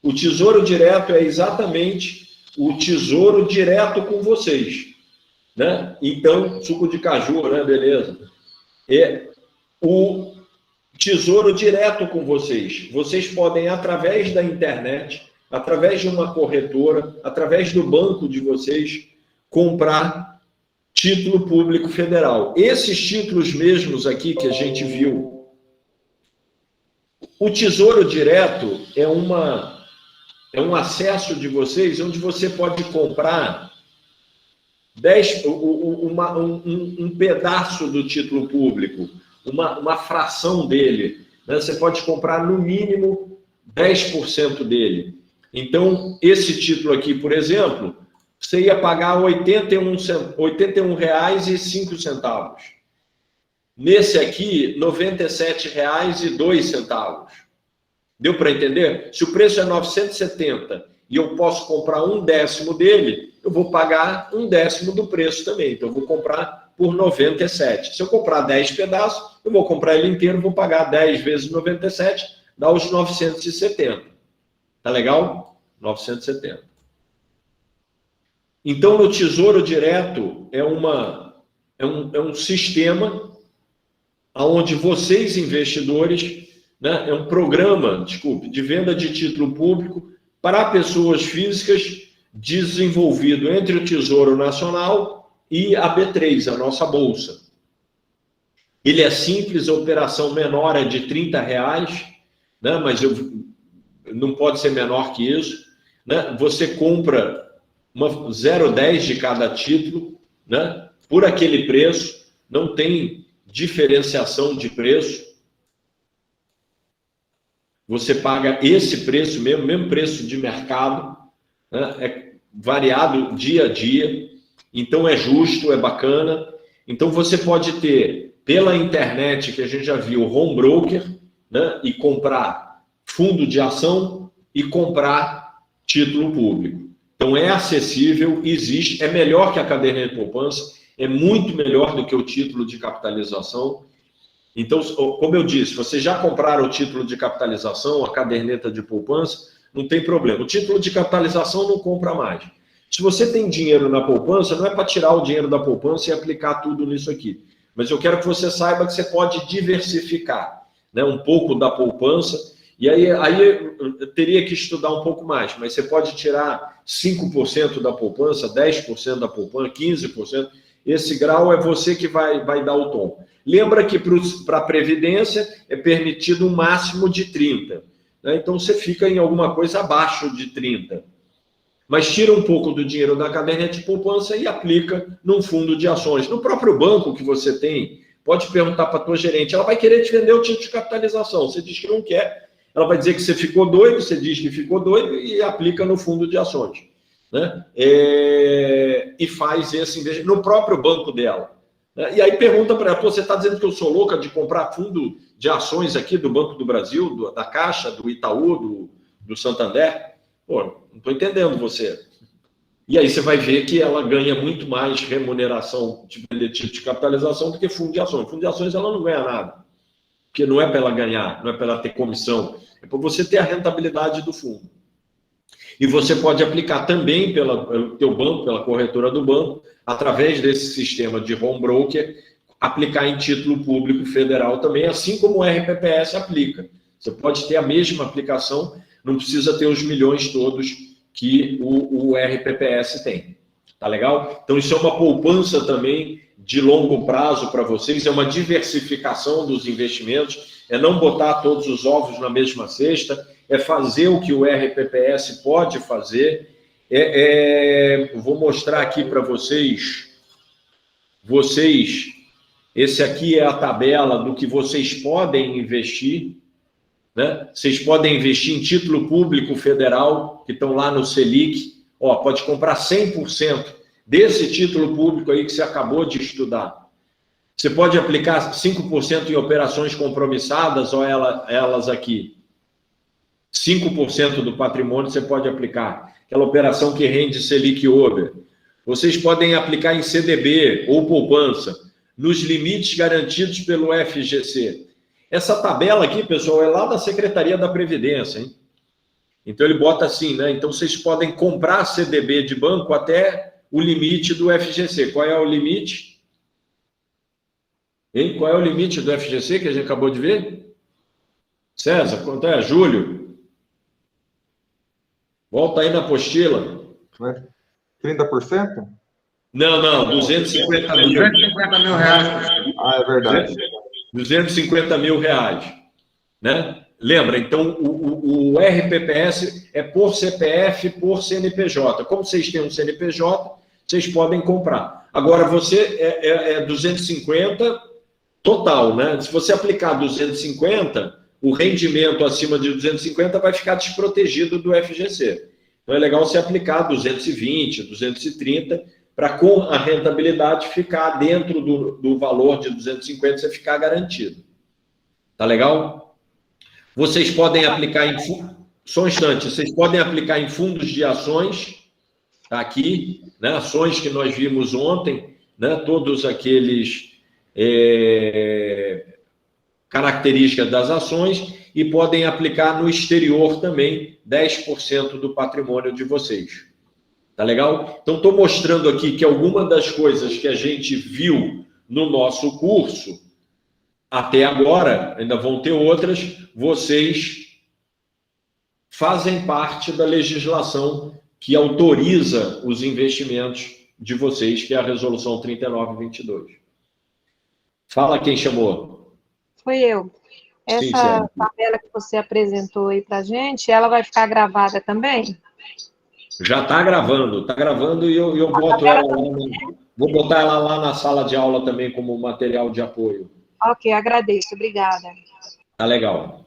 O Tesouro Direto é exatamente o tesouro direto com vocês. Né? Então, suco de caju, né? Beleza. É o Tesouro Direto com vocês. Vocês podem, através da internet, através de uma corretora, através do banco de vocês, comprar título público federal. Esses títulos mesmos aqui que a gente viu, o Tesouro Direto é um acesso de vocês onde você pode comprar um pedaço do título público, uma fração dele. Né? Você pode comprar no mínimo 10% dele. Então, esse título aqui, por exemplo, você ia pagar R$ 81,05. Nesse aqui, R$ 97,02. Deu para entender? Se o preço é 970 e eu posso comprar 1/10 dele, eu vou pagar 1/10 do preço também. Então, eu vou comprar por 97. Se eu comprar 10 pedaços, eu vou comprar ele inteiro, vou pagar 10 vezes 97, dá os 970. Tá legal? 970. Então, no Tesouro Direto é um sistema onde vocês, investidores, né, é um programa, de venda de título público para pessoas físicas, desenvolvido entre o Tesouro Nacional e a B3, a nossa bolsa. Ele é simples, a operação menor é de R$30, né, mas não pode ser menor que isso. Né? Você compra 0,10 de cada título, né? Por aquele preço, não tem diferenciação de preço. Você paga esse preço mesmo preço de mercado, né? É variado dia a dia, então é justo, é bacana. Então você pode ter, pela internet, que a gente já viu, home broker, né? E comprar fundo de ação e comprar título público. Então, é acessível, existe, é melhor que a caderneta de poupança, é muito melhor do que o título de capitalização. Então, como eu disse, vocês já compraram o título de capitalização, a caderneta de poupança, não tem problema. O título de capitalização não compra mais. Se você tem dinheiro na poupança, não é para tirar o dinheiro da poupança e aplicar tudo nisso aqui. Mas eu quero que você saiba que você pode diversificar, né, um pouco da poupança. E aí eu teria que estudar um pouco mais, mas você pode tirar 5% da poupança, 10% da poupança, 15%. Esse grau é você que vai dar o tom. Lembra que para a Previdência é permitido um máximo de 30%. Né? Então você fica em alguma coisa abaixo de 30%. Mas tira um pouco do dinheiro da caderneta de poupança e aplica num fundo de ações. No próprio banco que você tem, pode perguntar para a tua gerente, ela vai querer te vender o título de capitalização. Você diz que não quer. Ela vai dizer que você ficou doido, você diz que ficou doido e aplica no fundo de ações. Né? E faz esse investimento no próprio banco dela. Né? E aí pergunta para ela, você está dizendo que eu sou louca de comprar fundo de ações aqui do Banco do Brasil, da Caixa, do Itaú, do Santander? Pô, não estou entendendo você. E aí você vai ver que ela ganha muito mais remuneração de vender título de capitalização do que fundo de ações. Fundo de ações ela não ganha nada. Porque não é para ela ganhar, não é para ela ter comissão, é para você ter a rentabilidade do fundo. E você pode aplicar também pelo teu banco, pela corretora do banco, através desse sistema de home broker, aplicar em título público federal também, assim como o RPPS aplica. Você pode ter a mesma aplicação, não precisa ter os milhões todos que o RPPS tem. Tá legal? Então, isso é uma poupança também de longo prazo para vocês, é uma diversificação dos investimentos, é não botar todos os ovos na mesma cesta, é fazer o que o RPPS pode fazer. Vou mostrar aqui para vocês, esse aqui é a tabela do que vocês podem investir, né? Vocês podem investir em título público federal, que estão lá no Selic, pode comprar 100% desse título público aí que você acabou de estudar. Você pode aplicar 5% em operações compromissadas, ou elas aqui. 5% do patrimônio você pode aplicar. Aquela operação que rende Selic over. Vocês podem aplicar em CDB ou poupança, nos limites garantidos pelo FGC. Essa tabela aqui, pessoal, é lá da Secretaria da Previdência, hein? Então, ele bota assim, né? Então, vocês podem comprar CDB de banco até o limite do FGC. Qual é o limite? Hein? Qual é o limite do FGC que a gente acabou de ver? César, quanto é? Júlio? Volta aí na apostila. 30%? Não, 250 mil. 250 mil reais. Ah, é verdade. 250 mil reais, né? Lembra, então, o RPPS é por CPF, por CNPJ. Como vocês têm um CNPJ, vocês podem comprar. Agora, você é 250 total, né? Se você aplicar 250, o rendimento acima de 250 vai ficar desprotegido do FGC. Então, é legal você aplicar 220, 230, para com a rentabilidade ficar dentro do valor de 250, você ficar garantido. Tá legal? Vocês podem aplicar em... Só um instante. Vocês podem aplicar em fundos de ações, tá aqui, né? Ações que nós vimos ontem, né? Todos aqueles características das ações, e podem aplicar no exterior também 10% do patrimônio de vocês. Tá legal? Então, estou mostrando aqui que alguma das coisas que a gente viu no nosso curso, até agora, ainda vão ter outras, vocês fazem parte da legislação que autoriza os investimentos de vocês, que é a Resolução 3922. Fala quem chamou. Foi eu. Essa tabela que você apresentou aí para a gente, ela vai ficar gravada também? Já está gravando e eu boto ela lá, vou botar ela lá na sala de aula também como material de apoio. Ok, agradeço, obrigada. Tá legal.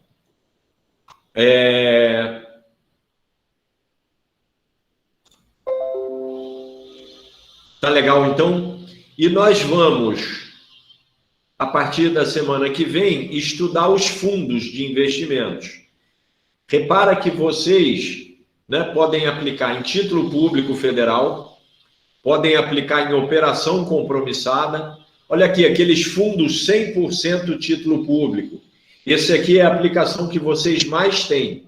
Tá legal, então. E nós vamos, a partir da semana que vem, estudar os fundos de investimentos. Repara que vocês, né, podem aplicar em título público federal, podem aplicar em operação compromissada. Olha aqui, aqueles fundos 100% título público. Esse aqui é a aplicação que vocês mais têm.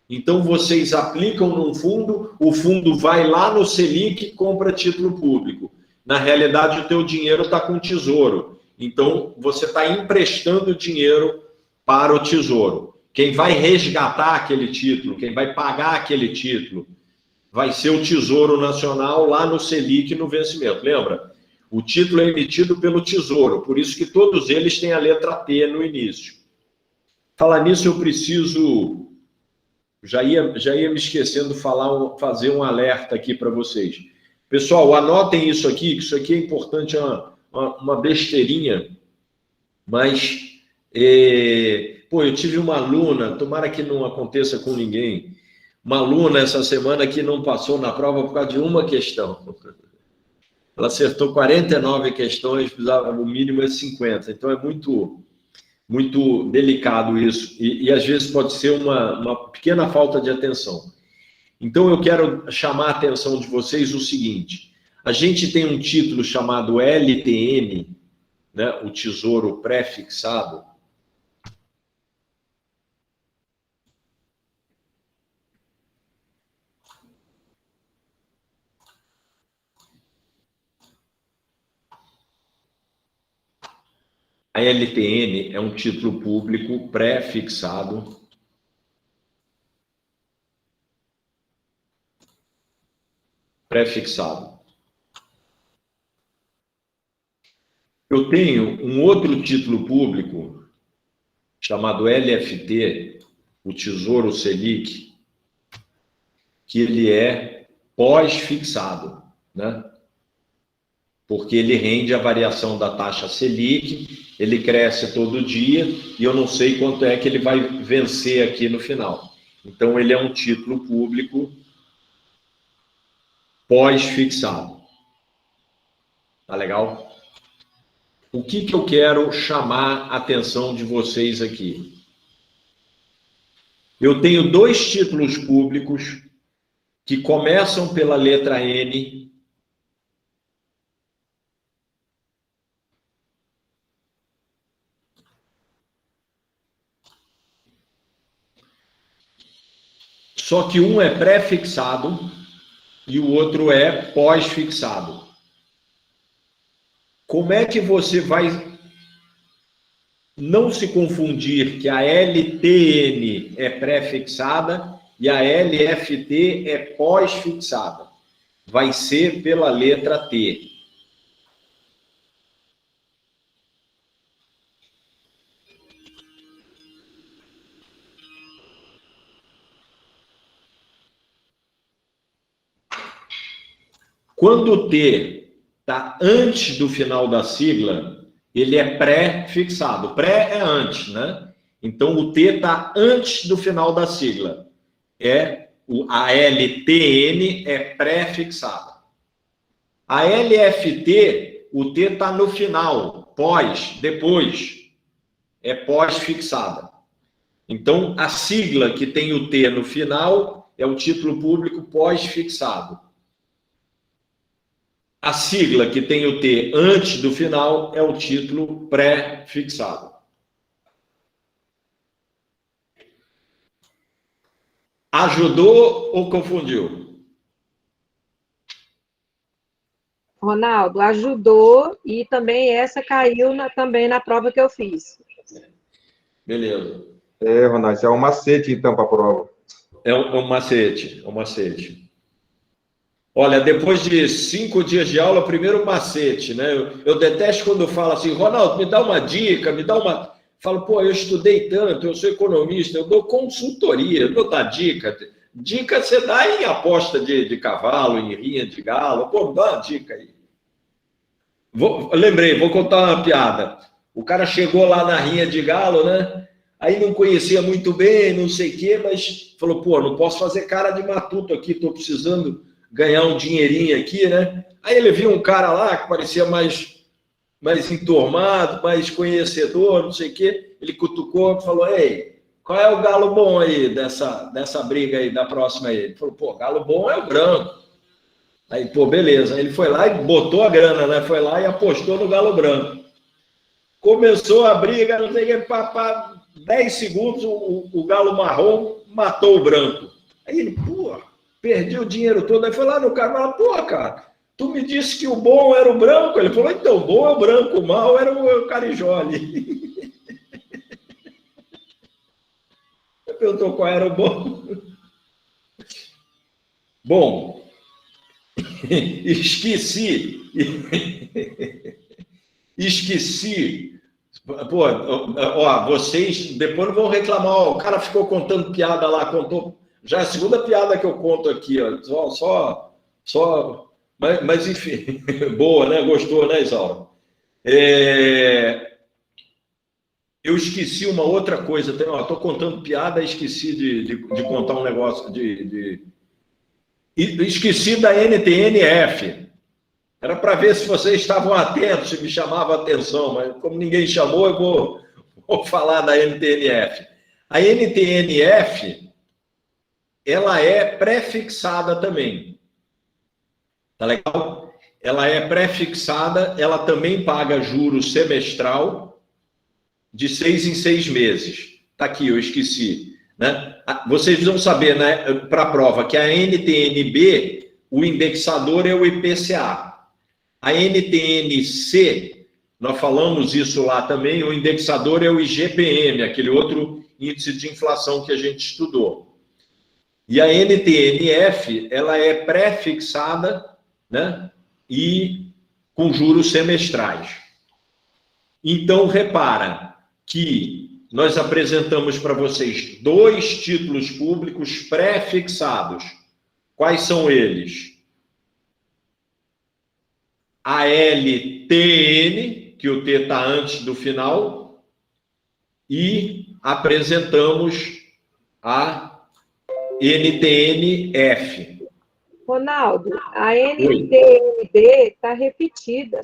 Então, vocês aplicam num fundo, o fundo vai lá no Selic e compra título público. Na realidade, o teu dinheiro está com o Tesouro. Então, você está emprestando dinheiro para o Tesouro. Quem vai resgatar aquele título, quem vai pagar aquele título, vai ser o Tesouro Nacional lá no Selic no vencimento. Lembra? O título é emitido pelo Tesouro, por isso que todos eles têm a letra T no início. Falar nisso, eu preciso... Já ia me esquecendo de fazer um alerta aqui para vocês. Pessoal, anotem isso aqui, que isso aqui é importante, é uma besteirinha, mas... eu tive uma aluna, tomara que não aconteça com ninguém, uma aluna essa semana que não passou na prova por causa de uma questão. Ela acertou 49 questões, precisava, o mínimo é 50. Então, é muito, muito delicado isso. E às vezes pode ser uma pequena falta de atenção. Então, eu quero chamar a atenção de vocês o seguinte. A gente tem um título chamado LTN, né, o Tesouro Pré-Fixado. A LTN é um título público pré-fixado. Pré-fixado. Eu tenho um outro título público chamado LFT, o Tesouro Selic, que ele é pós-fixado, né? Porque ele rende a variação da taxa Selic, ele cresce todo dia e eu não sei quanto é que ele vai vencer aqui no final. Então, ele é um título público pós-fixado. Tá legal? O que eu quero chamar a atenção de vocês aqui? Eu tenho 2 títulos públicos que começam pela letra N. Só que um é pré-fixado e o outro é pós-fixado. Como é que você vai não se confundir que a LTN é pré-fixada e a LFT é pós-fixada? Vai ser pela letra T. Quando o T está antes do final da sigla, ele é pré-fixado. Pré é antes, né? Então, o T está antes do final da sigla. A LTN é pré-fixada. A LFT, o T está no final, pós, depois. É pós-fixada. Então, a sigla que tem o T no final é o título público pós-fixado. A sigla que tem o T antes do final é o título pré-fixado. Ajudou ou confundiu? Ronaldo, ajudou e também essa caiu também na prova que eu fiz. Beleza. Ronaldo, isso é um macete, então, para a prova. É um macete, Olha, depois de 5 dias de aula, primeiro macete, né? Eu detesto quando falo assim, Ronaldo, me dá uma dica, me dá uma... Falo, pô, eu estudei tanto, eu sou economista, eu dou consultoria, eu dou dar dica. Dica você dá em aposta de cavalo, em rinha de galo. Pô, me dá uma dica aí. Lembrei, vou contar uma piada. O cara chegou lá na rinha de galo, né? Aí não conhecia muito bem, não sei o quê, mas falou, pô, não posso fazer cara de matuto aqui, estou precisando ganhar um dinheirinho aqui, né? Aí ele viu um cara lá que parecia mais enturmado, mais conhecedor, não sei o quê. Ele cutucou e falou, ei, qual é o galo bom aí dessa briga aí, da próxima aí? Ele falou, pô, galo bom é o branco. Aí, pô, beleza. Ele foi lá e botou a grana, né? Foi lá e apostou no galo branco. Começou a briga, não sei o quê, 10 segundos, o galo marrom matou o branco. Aí ele, pô, perdi o dinheiro todo. Aí foi lá no cara e falou, pô, cara, tu me disse que o bom era o branco. Ele falou, então, o bom é o branco, o mal era o carijole. Ele perguntou qual era o bom. Bom, esqueci. Pô, ó, vocês depois não vão reclamar, ó, o cara ficou contando piada lá, contou. Já é a segunda piada que eu conto aqui, ó, mas enfim, boa, né? Gostou, né, Isaura? Eu esqueci uma outra coisa, estou contando piada e esqueci de contar um negócio, esqueci da NTNF. Era para ver se vocês estavam atentos, se me chamava a atenção, mas como ninguém chamou, eu vou falar da NTNF. A NTNF, ela é pré-fixada também. Tá legal? Ela é pré-fixada, ela também paga juros semestral de 6 em 6 meses. Tá aqui, eu esqueci. Né? Vocês vão saber, né, para a prova, que a NTNB, o indexador é o IPCA. A NTNC, nós falamos isso lá também, o indexador é o IGPM, aquele outro índice de inflação que a gente estudou. E a NTNF, ela é pré-fixada, né, e com juros semestrais. Então, repara que nós apresentamos para vocês 2 títulos públicos pré-fixados. Quais são eles? A LTN, que o T está antes do final, e apresentamos a NTNF. Ronaldo, a NTNB está repetida.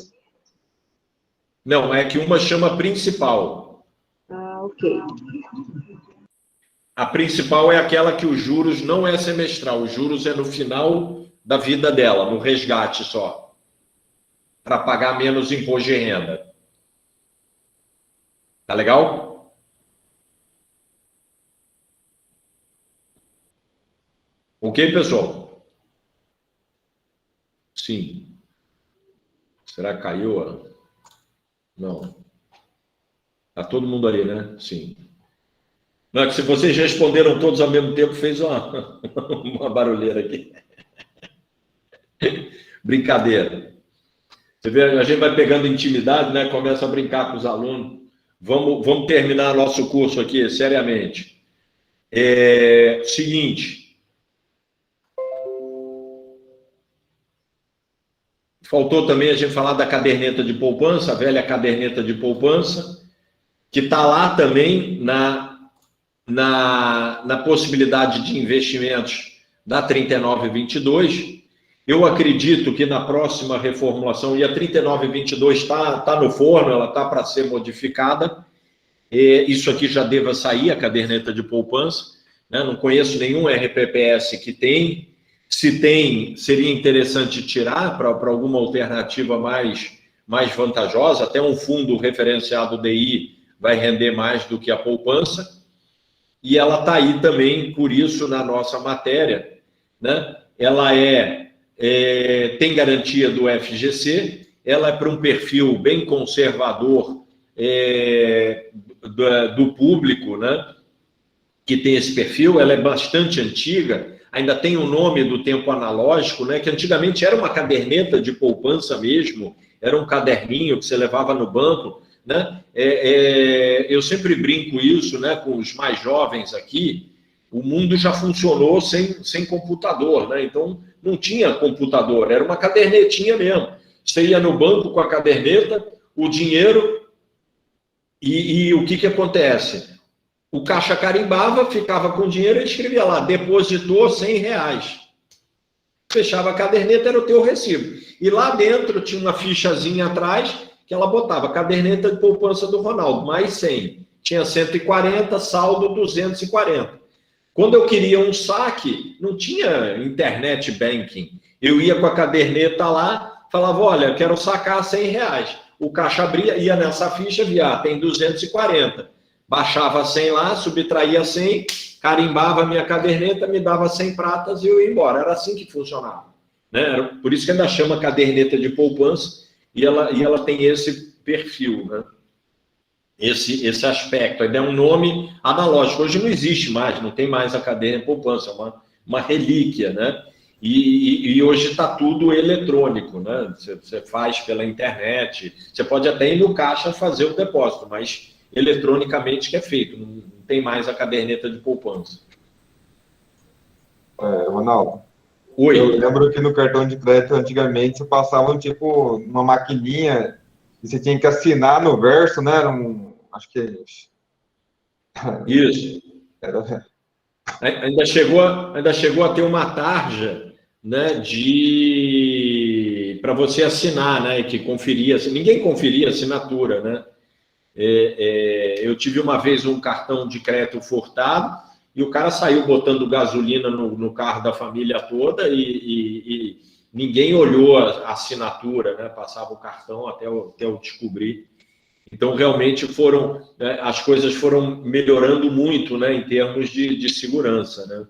Não, é que uma chama principal. Ah, ok. A principal é aquela que os juros não é semestral, os juros é no final da vida dela, no resgate só, para pagar menos imposto de renda. Tá legal? Ok, pessoal? Sim. Será que caiu? Não. Tá todo mundo aí, né? Sim. Não, é que se vocês responderam todos ao mesmo tempo, fez uma barulheira aqui. Brincadeira. Você vê, a gente vai pegando intimidade, né? Começa a brincar com os alunos. Vamos terminar nosso curso aqui, seriamente. Seguinte. Faltou também a gente falar da caderneta de poupança, a velha caderneta de poupança, que está lá também na possibilidade de investimentos da 3922. Eu acredito que na próxima reformulação, e a 3922 está no forno, ela está para ser modificada, isso aqui já deva sair, a caderneta de poupança, né? Não conheço nenhum RPPS que tem. Se tem, seria interessante tirar para alguma alternativa mais vantajosa, até um fundo referenciado DI vai render mais do que a poupança. E ela está aí também, por isso, na nossa matéria, né? Ela tem garantia do FGC, ela é para um perfil bem conservador do público, né? Que tem esse perfil, ela é bastante antiga, ainda tem o nome do tempo analógico, né? Que antigamente era uma caderneta de poupança mesmo, era um caderninho que você levava no banco, né? Eu sempre brinco isso, né, com os mais jovens aqui. O mundo já funcionou sem computador, né? Então não tinha computador, era uma cadernetinha mesmo. Você ia no banco com a caderneta, o dinheiro, e o que acontece? O caixa carimbava, ficava com o dinheiro e escrevia lá, depositou R$100. Fechava a caderneta, era o teu recibo. E lá dentro tinha uma fichazinha atrás, que ela botava caderneta de poupança do Ronaldo, mais 100. Tinha 140, saldo 240. Quando eu queria um saque, não tinha internet banking. Eu ia com a caderneta lá, falava, olha, quero sacar R$100. O caixa abria, ia nessa ficha, via, tem 240. Baixava 100 lá, subtraía 100, carimbava a minha caderneta, me dava 100 pratas e eu ia embora. Era assim que funcionava, né? Por isso que ainda chama caderneta de poupança e ela tem esse perfil, né? Esse aspecto. Ainda é um nome analógico. Hoje não existe mais, não tem mais a caderneta de poupança, é uma relíquia, né? E hoje está tudo eletrônico, né? Você faz pela internet, você pode até ir no caixa fazer o depósito, mas eletronicamente que é feito, não tem mais a caderneta de poupança. Ronaldo, Oi. Eu lembro que no cartão de crédito, antigamente, você passava tipo uma maquininha e você tinha que assinar no verso, né? Acho que isso. Ainda chegou a ter uma tarja, né, para você assinar, né, que conferia, ninguém conferia a assinatura, né? Eu tive uma vez um cartão de crédito furtado e o cara saiu botando gasolina no carro da família toda e ninguém olhou a assinatura, né? Passava o cartão até eu descobrir. Então, realmente, as coisas foram melhorando muito, né, em termos de segurança, né?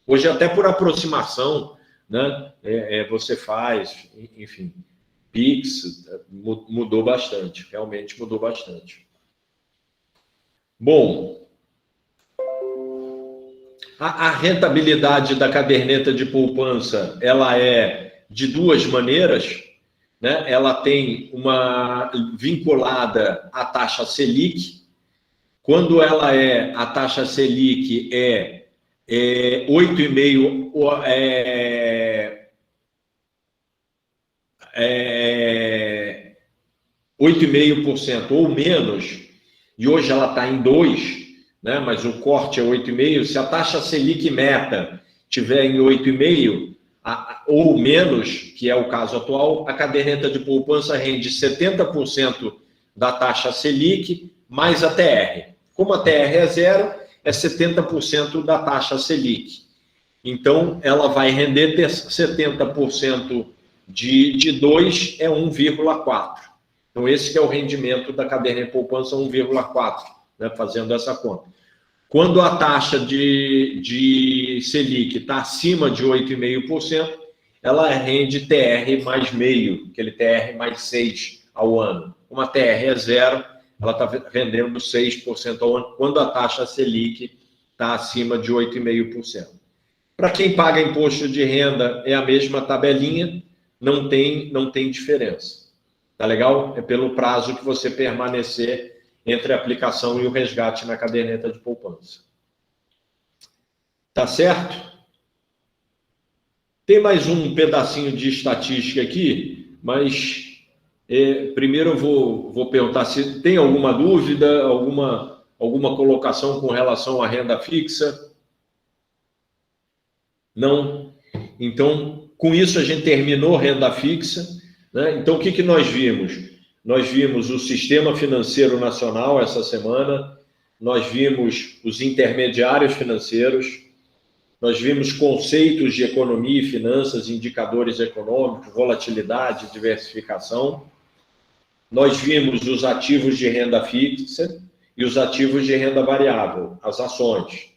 Hoje, até por aproximação, né, você faz, enfim. Pix, mudou bastante, realmente mudou bastante. Bom, a rentabilidade da caderneta de poupança, ela é de duas maneiras, né? Ela tem uma vinculada à taxa Selic. Quando ela a taxa Selic é 8,5% ou menos, e hoje ela está em 2%, né? Mas o corte é 8,5%. Se a taxa Selic meta tiver em 8,5% ou menos, que é o caso atual, a caderneta de poupança rende 70% da taxa Selic mais a TR. Como a TR é zero, é 70% da taxa Selic. Então, ela vai render 70% de 2 é 1,4. Então, esse que é o rendimento da caderneta de poupança, 1,4, né, fazendo essa conta. Quando a taxa de Selic está acima de 8,5%, ela rende TR mais meio, aquele TR mais 6 ao ano. Como a TR é zero, ela está rendendo 6% ao ano, quando a taxa Selic está acima de 8,5%. Para quem paga imposto de renda, é a mesma tabelinha, não tem diferença. Tá legal? É pelo prazo que você permanecer entre a aplicação e o resgate na caderneta de poupança. Tá certo? Tem mais um pedacinho de estatística aqui, mas primeiro eu vou perguntar se tem alguma dúvida, alguma colocação com relação à renda fixa. Não? Então, com isso a gente terminou renda fixa, né? Então, o que nós vimos? Nós vimos o Sistema Financeiro Nacional essa semana, nós vimos os intermediários financeiros, nós vimos conceitos de economia e finanças, indicadores econômicos, volatilidade, diversificação. Nós vimos os ativos de renda fixa e os ativos de renda variável, as ações.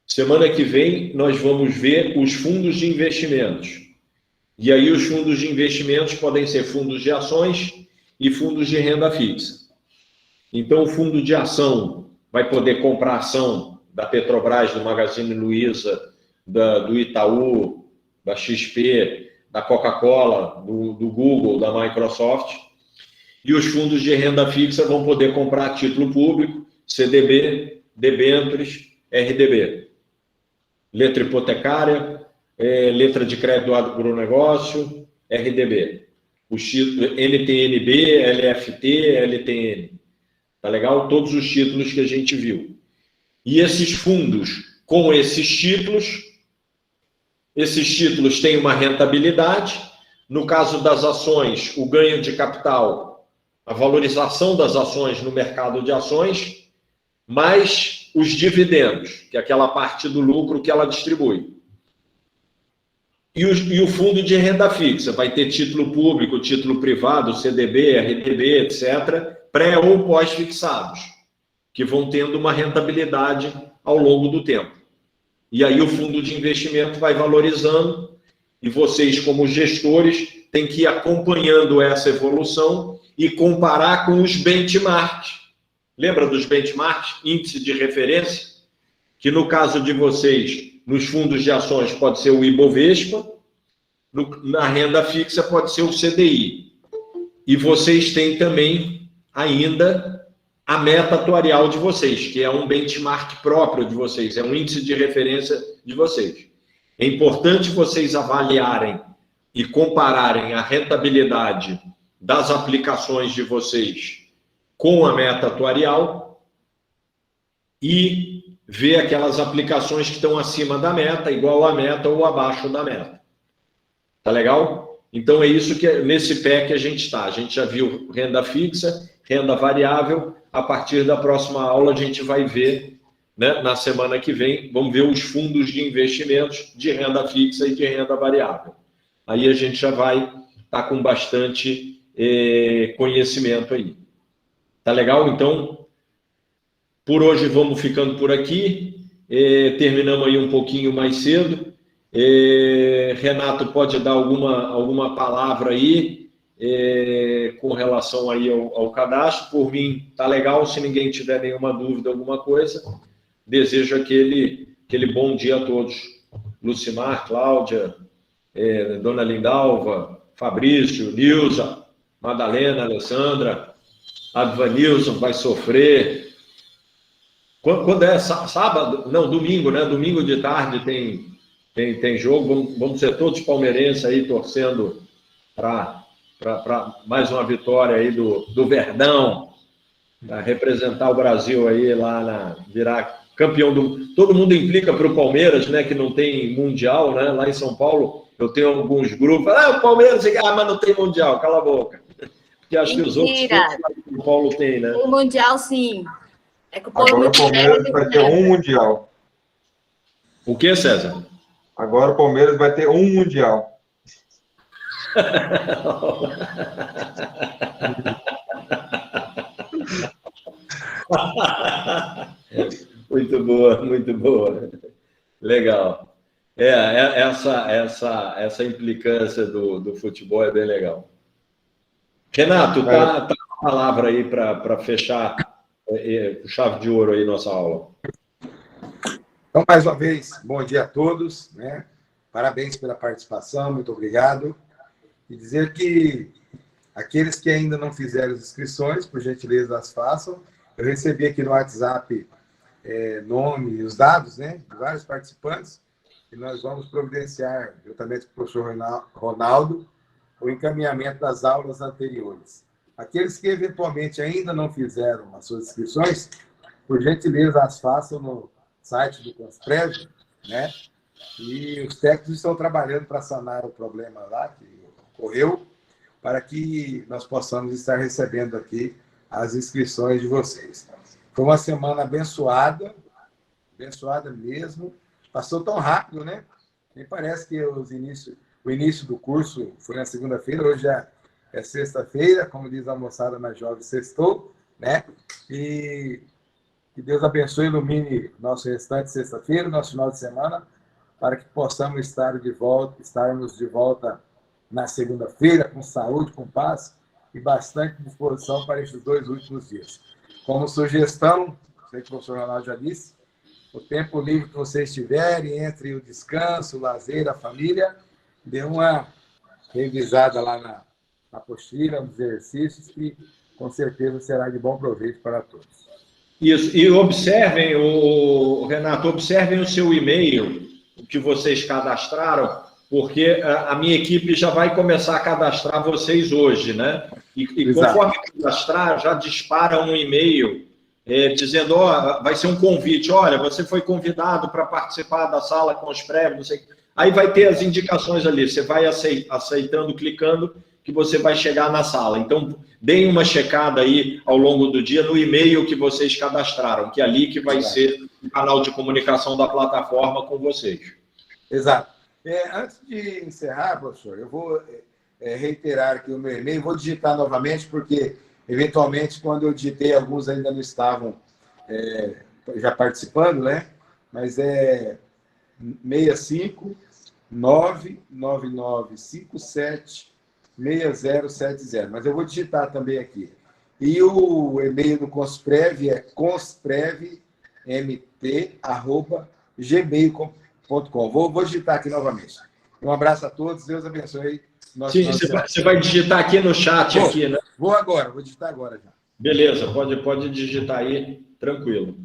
Semana que vem, nós vamos ver os fundos de investimentos. E aí, os fundos de investimentos podem ser fundos de ações e fundos de renda fixa. Então, o fundo de ação vai poder comprar ação da Petrobras, do Magazine Luiza, do Itaú, da XP, da Coca-Cola, do Google, da Microsoft. E os fundos de renda fixa vão poder comprar título público, CDB, debêntures, RDB. Letra hipotecária, letra de crédito do agronegócio, RDB. Os títulos NTNB, LFT, LTN. Tá legal? Todos os títulos que a gente viu. E esses fundos, com esses títulos têm uma rentabilidade. No caso das ações, o ganho de capital, a valorização das ações no mercado de ações, mais os dividendos, que é aquela parte do lucro que ela distribui. E o fundo de renda fixa vai ter título público, título privado, CDB, RDB, etc., pré ou pós-fixados, que vão tendo uma rentabilidade ao longo do tempo. E aí o fundo de investimento vai valorizando e vocês, como gestores, têm que ir acompanhando essa evolução e comparar com os benchmarks. Lembra dos benchmarks? Índice de referência? Que no caso de vocês, nos fundos de ações pode ser o Ibovespa, na renda fixa pode ser o CDI. E vocês têm também ainda a meta atuarial de vocês, que é um benchmark próprio de vocês, é um índice de referência de vocês. É importante vocês avaliarem e compararem a rentabilidade das aplicações de vocês com a meta atuarial e ver aquelas aplicações que estão acima da meta, igual à meta ou abaixo da meta. Tá legal? Então, é isso que nesse pé que a gente está. A gente já viu renda fixa, renda variável. A partir da próxima aula, a gente vai ver, né, na semana que vem, vamos ver os fundos de investimentos de renda fixa e de renda variável. Aí a gente já vai estar com bastante conhecimento aí. Tá legal? Então, por hoje vamos ficando por aqui. Terminamos aí um pouquinho mais cedo. Renato, pode dar alguma palavra aí com relação aí ao cadastro. Por mim, tá legal. Se ninguém tiver nenhuma dúvida, alguma coisa, desejo aquele bom dia a todos. Lucimar, Cláudia, Dona Lindalva, Fabrício, Nilza, Madalena, Alessandra, Advanilson, vai sofrer. Quando é sábado? Não, domingo, né? Domingo de tarde tem jogo. Vamos ser todos palmeirenses aí torcendo para mais uma vitória aí do Verdão, para representar o Brasil aí lá virar campeão todo mundo implica para o Palmeiras, né? Que não tem mundial, né? Lá em São Paulo eu tenho alguns grupos. O Palmeiras, mas não tem mundial. Cala a boca. Porque acho que os outros que o Paulo tem, né? O mundial, sim. É que o Agora o Palmeiras vai ter um mundial. O que, César? Agora o Palmeiras vai ter um mundial. Muito boa, muito boa. Legal. Essa implicância do futebol é bem legal. Renato, tá a palavra aí para fechar com chave de ouro aí nossa aula. Então, mais uma vez, bom dia a todos, né? Parabéns pela participação, muito obrigado. E dizer que aqueles que ainda não fizeram as inscrições, por gentileza, as façam. Eu recebi aqui no WhatsApp nome e os dados, né, de vários participantes, e nós vamos providenciar, juntamente com o professor Ronaldo, o encaminhamento das aulas anteriores. Aqueles que eventualmente ainda não fizeram as suas inscrições, por gentileza, as façam no site do Consprev, né? E os técnicos estão trabalhando para sanar o problema lá que ocorreu, para que nós possamos estar recebendo aqui as inscrições de vocês. Foi uma semana abençoada mesmo. Passou tão rápido, né? Me parece que o início do curso foi na segunda-feira, hoje é sexta-feira, como diz a moçada mais jovem, sextou, né? E que Deus abençoe e ilumine nosso restante sexta-feira, nosso final de semana, para que possamos estarmos de volta na segunda-feira, com saúde, com paz e bastante disposição para esses 2 últimos dias. Como sugestão, sei que o professor Ronaldo já disse, o tempo livre que vocês tiverem, entre o descanso, o lazer, a família, dê uma revisada lá na apostila, nos exercícios, que com certeza será de bom proveito para todos. Isso, e observem, Renato, observem o seu e-mail, o que vocês cadastraram, porque a minha equipe já vai começar a cadastrar vocês hoje, né? E conforme cadastrar, já dispara um e-mail dizendo, vai ser um convite, olha, você foi convidado para participar da sala com os prévios, não sei. Aí vai ter as indicações ali, você vai aceitando, clicando, que você vai chegar na sala. Então, deem uma checada aí ao longo do dia no e-mail que vocês cadastraram, que é ali que vai ser o canal de comunicação da plataforma com vocês. Exato. Antes de encerrar, professor, eu vou reiterar aqui o meu e-mail, vou digitar novamente, porque, eventualmente, quando eu digitei, alguns ainda não estavam já participando, né? Mas é 65999576070. Mas eu vou digitar também aqui. E o e-mail do Consprev é consprevmt@gmail.com. Vou digitar aqui novamente. Um abraço a todos, Deus abençoe. Sim, você vai digitar aqui no chat, aqui, né? Vou digitar agora já. Beleza, pode digitar aí, tranquilo.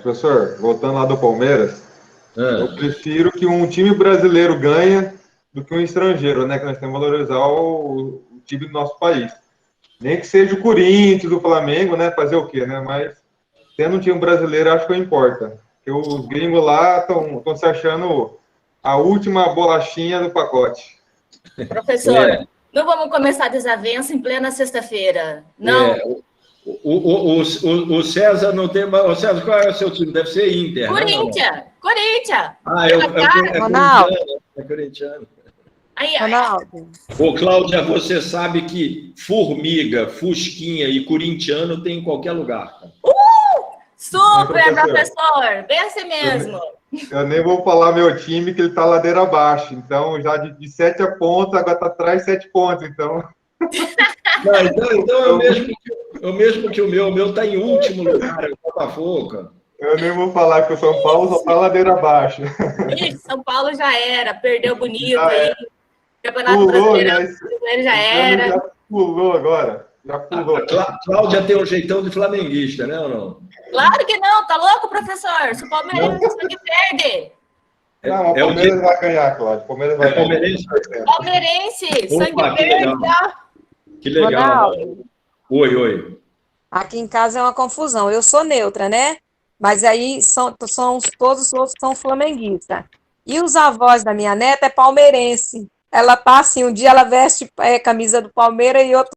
Professor, voltando lá do Palmeiras, eu prefiro que um time brasileiro ganhe do que um estrangeiro, né? Que nós temos que valorizar o time do nosso país. Nem que seja o Corinthians, o Flamengo, né? Fazer o quê, né? Mas tendo um time brasileiro, acho que importa. Porque os gringos lá estão se achando a última bolachinha do pacote. Professor, não vamos começar desavença em plena sexta-feira. Não. O César não tem... O César, qual é o seu time? Deve ser Inter, Corinthians! Né? Corinthians! É corintiano. Ronaldo. Ô, Cláudia, você sabe que formiga, fusquinha e corintiano tem em qualquer lugar. Super, professor! Bem assim mesmo. Eu nem vou falar meu time, que ele tá ladeira abaixo. Então, já de 7 pontos, agora tá atrás 7 pontos. Então, Não, então é o mesmo que o meu está em último lugar, é o Botafogo, cara. eu nem vou falar que o São Paulo só tá ladeira abaixo. Ih, São Paulo já era, perdeu bonito Já aí. era. Campeonato Pulou, Brasileiro já era. Já pulou agora. Já pulou. Cláudia tem um jeitão de flamenguista, né ou não? Claro que não, tá louco, professor? Sou palmeirense, só que perde. Não, o Palmeiras vai ganhar, Cláudio. O Palmeiras vai ganhar. Palmeirense, sangue Opa, que verde, legal. ó. Que legal. Ronaldo, Oi. aqui em casa é uma confusão. Eu sou neutra, né? Mas aí todos os outros são flamenguistas. E os avós da minha neta é palmeirense. Ela tá assim, um dia ela veste camisa do Palmeiras e outro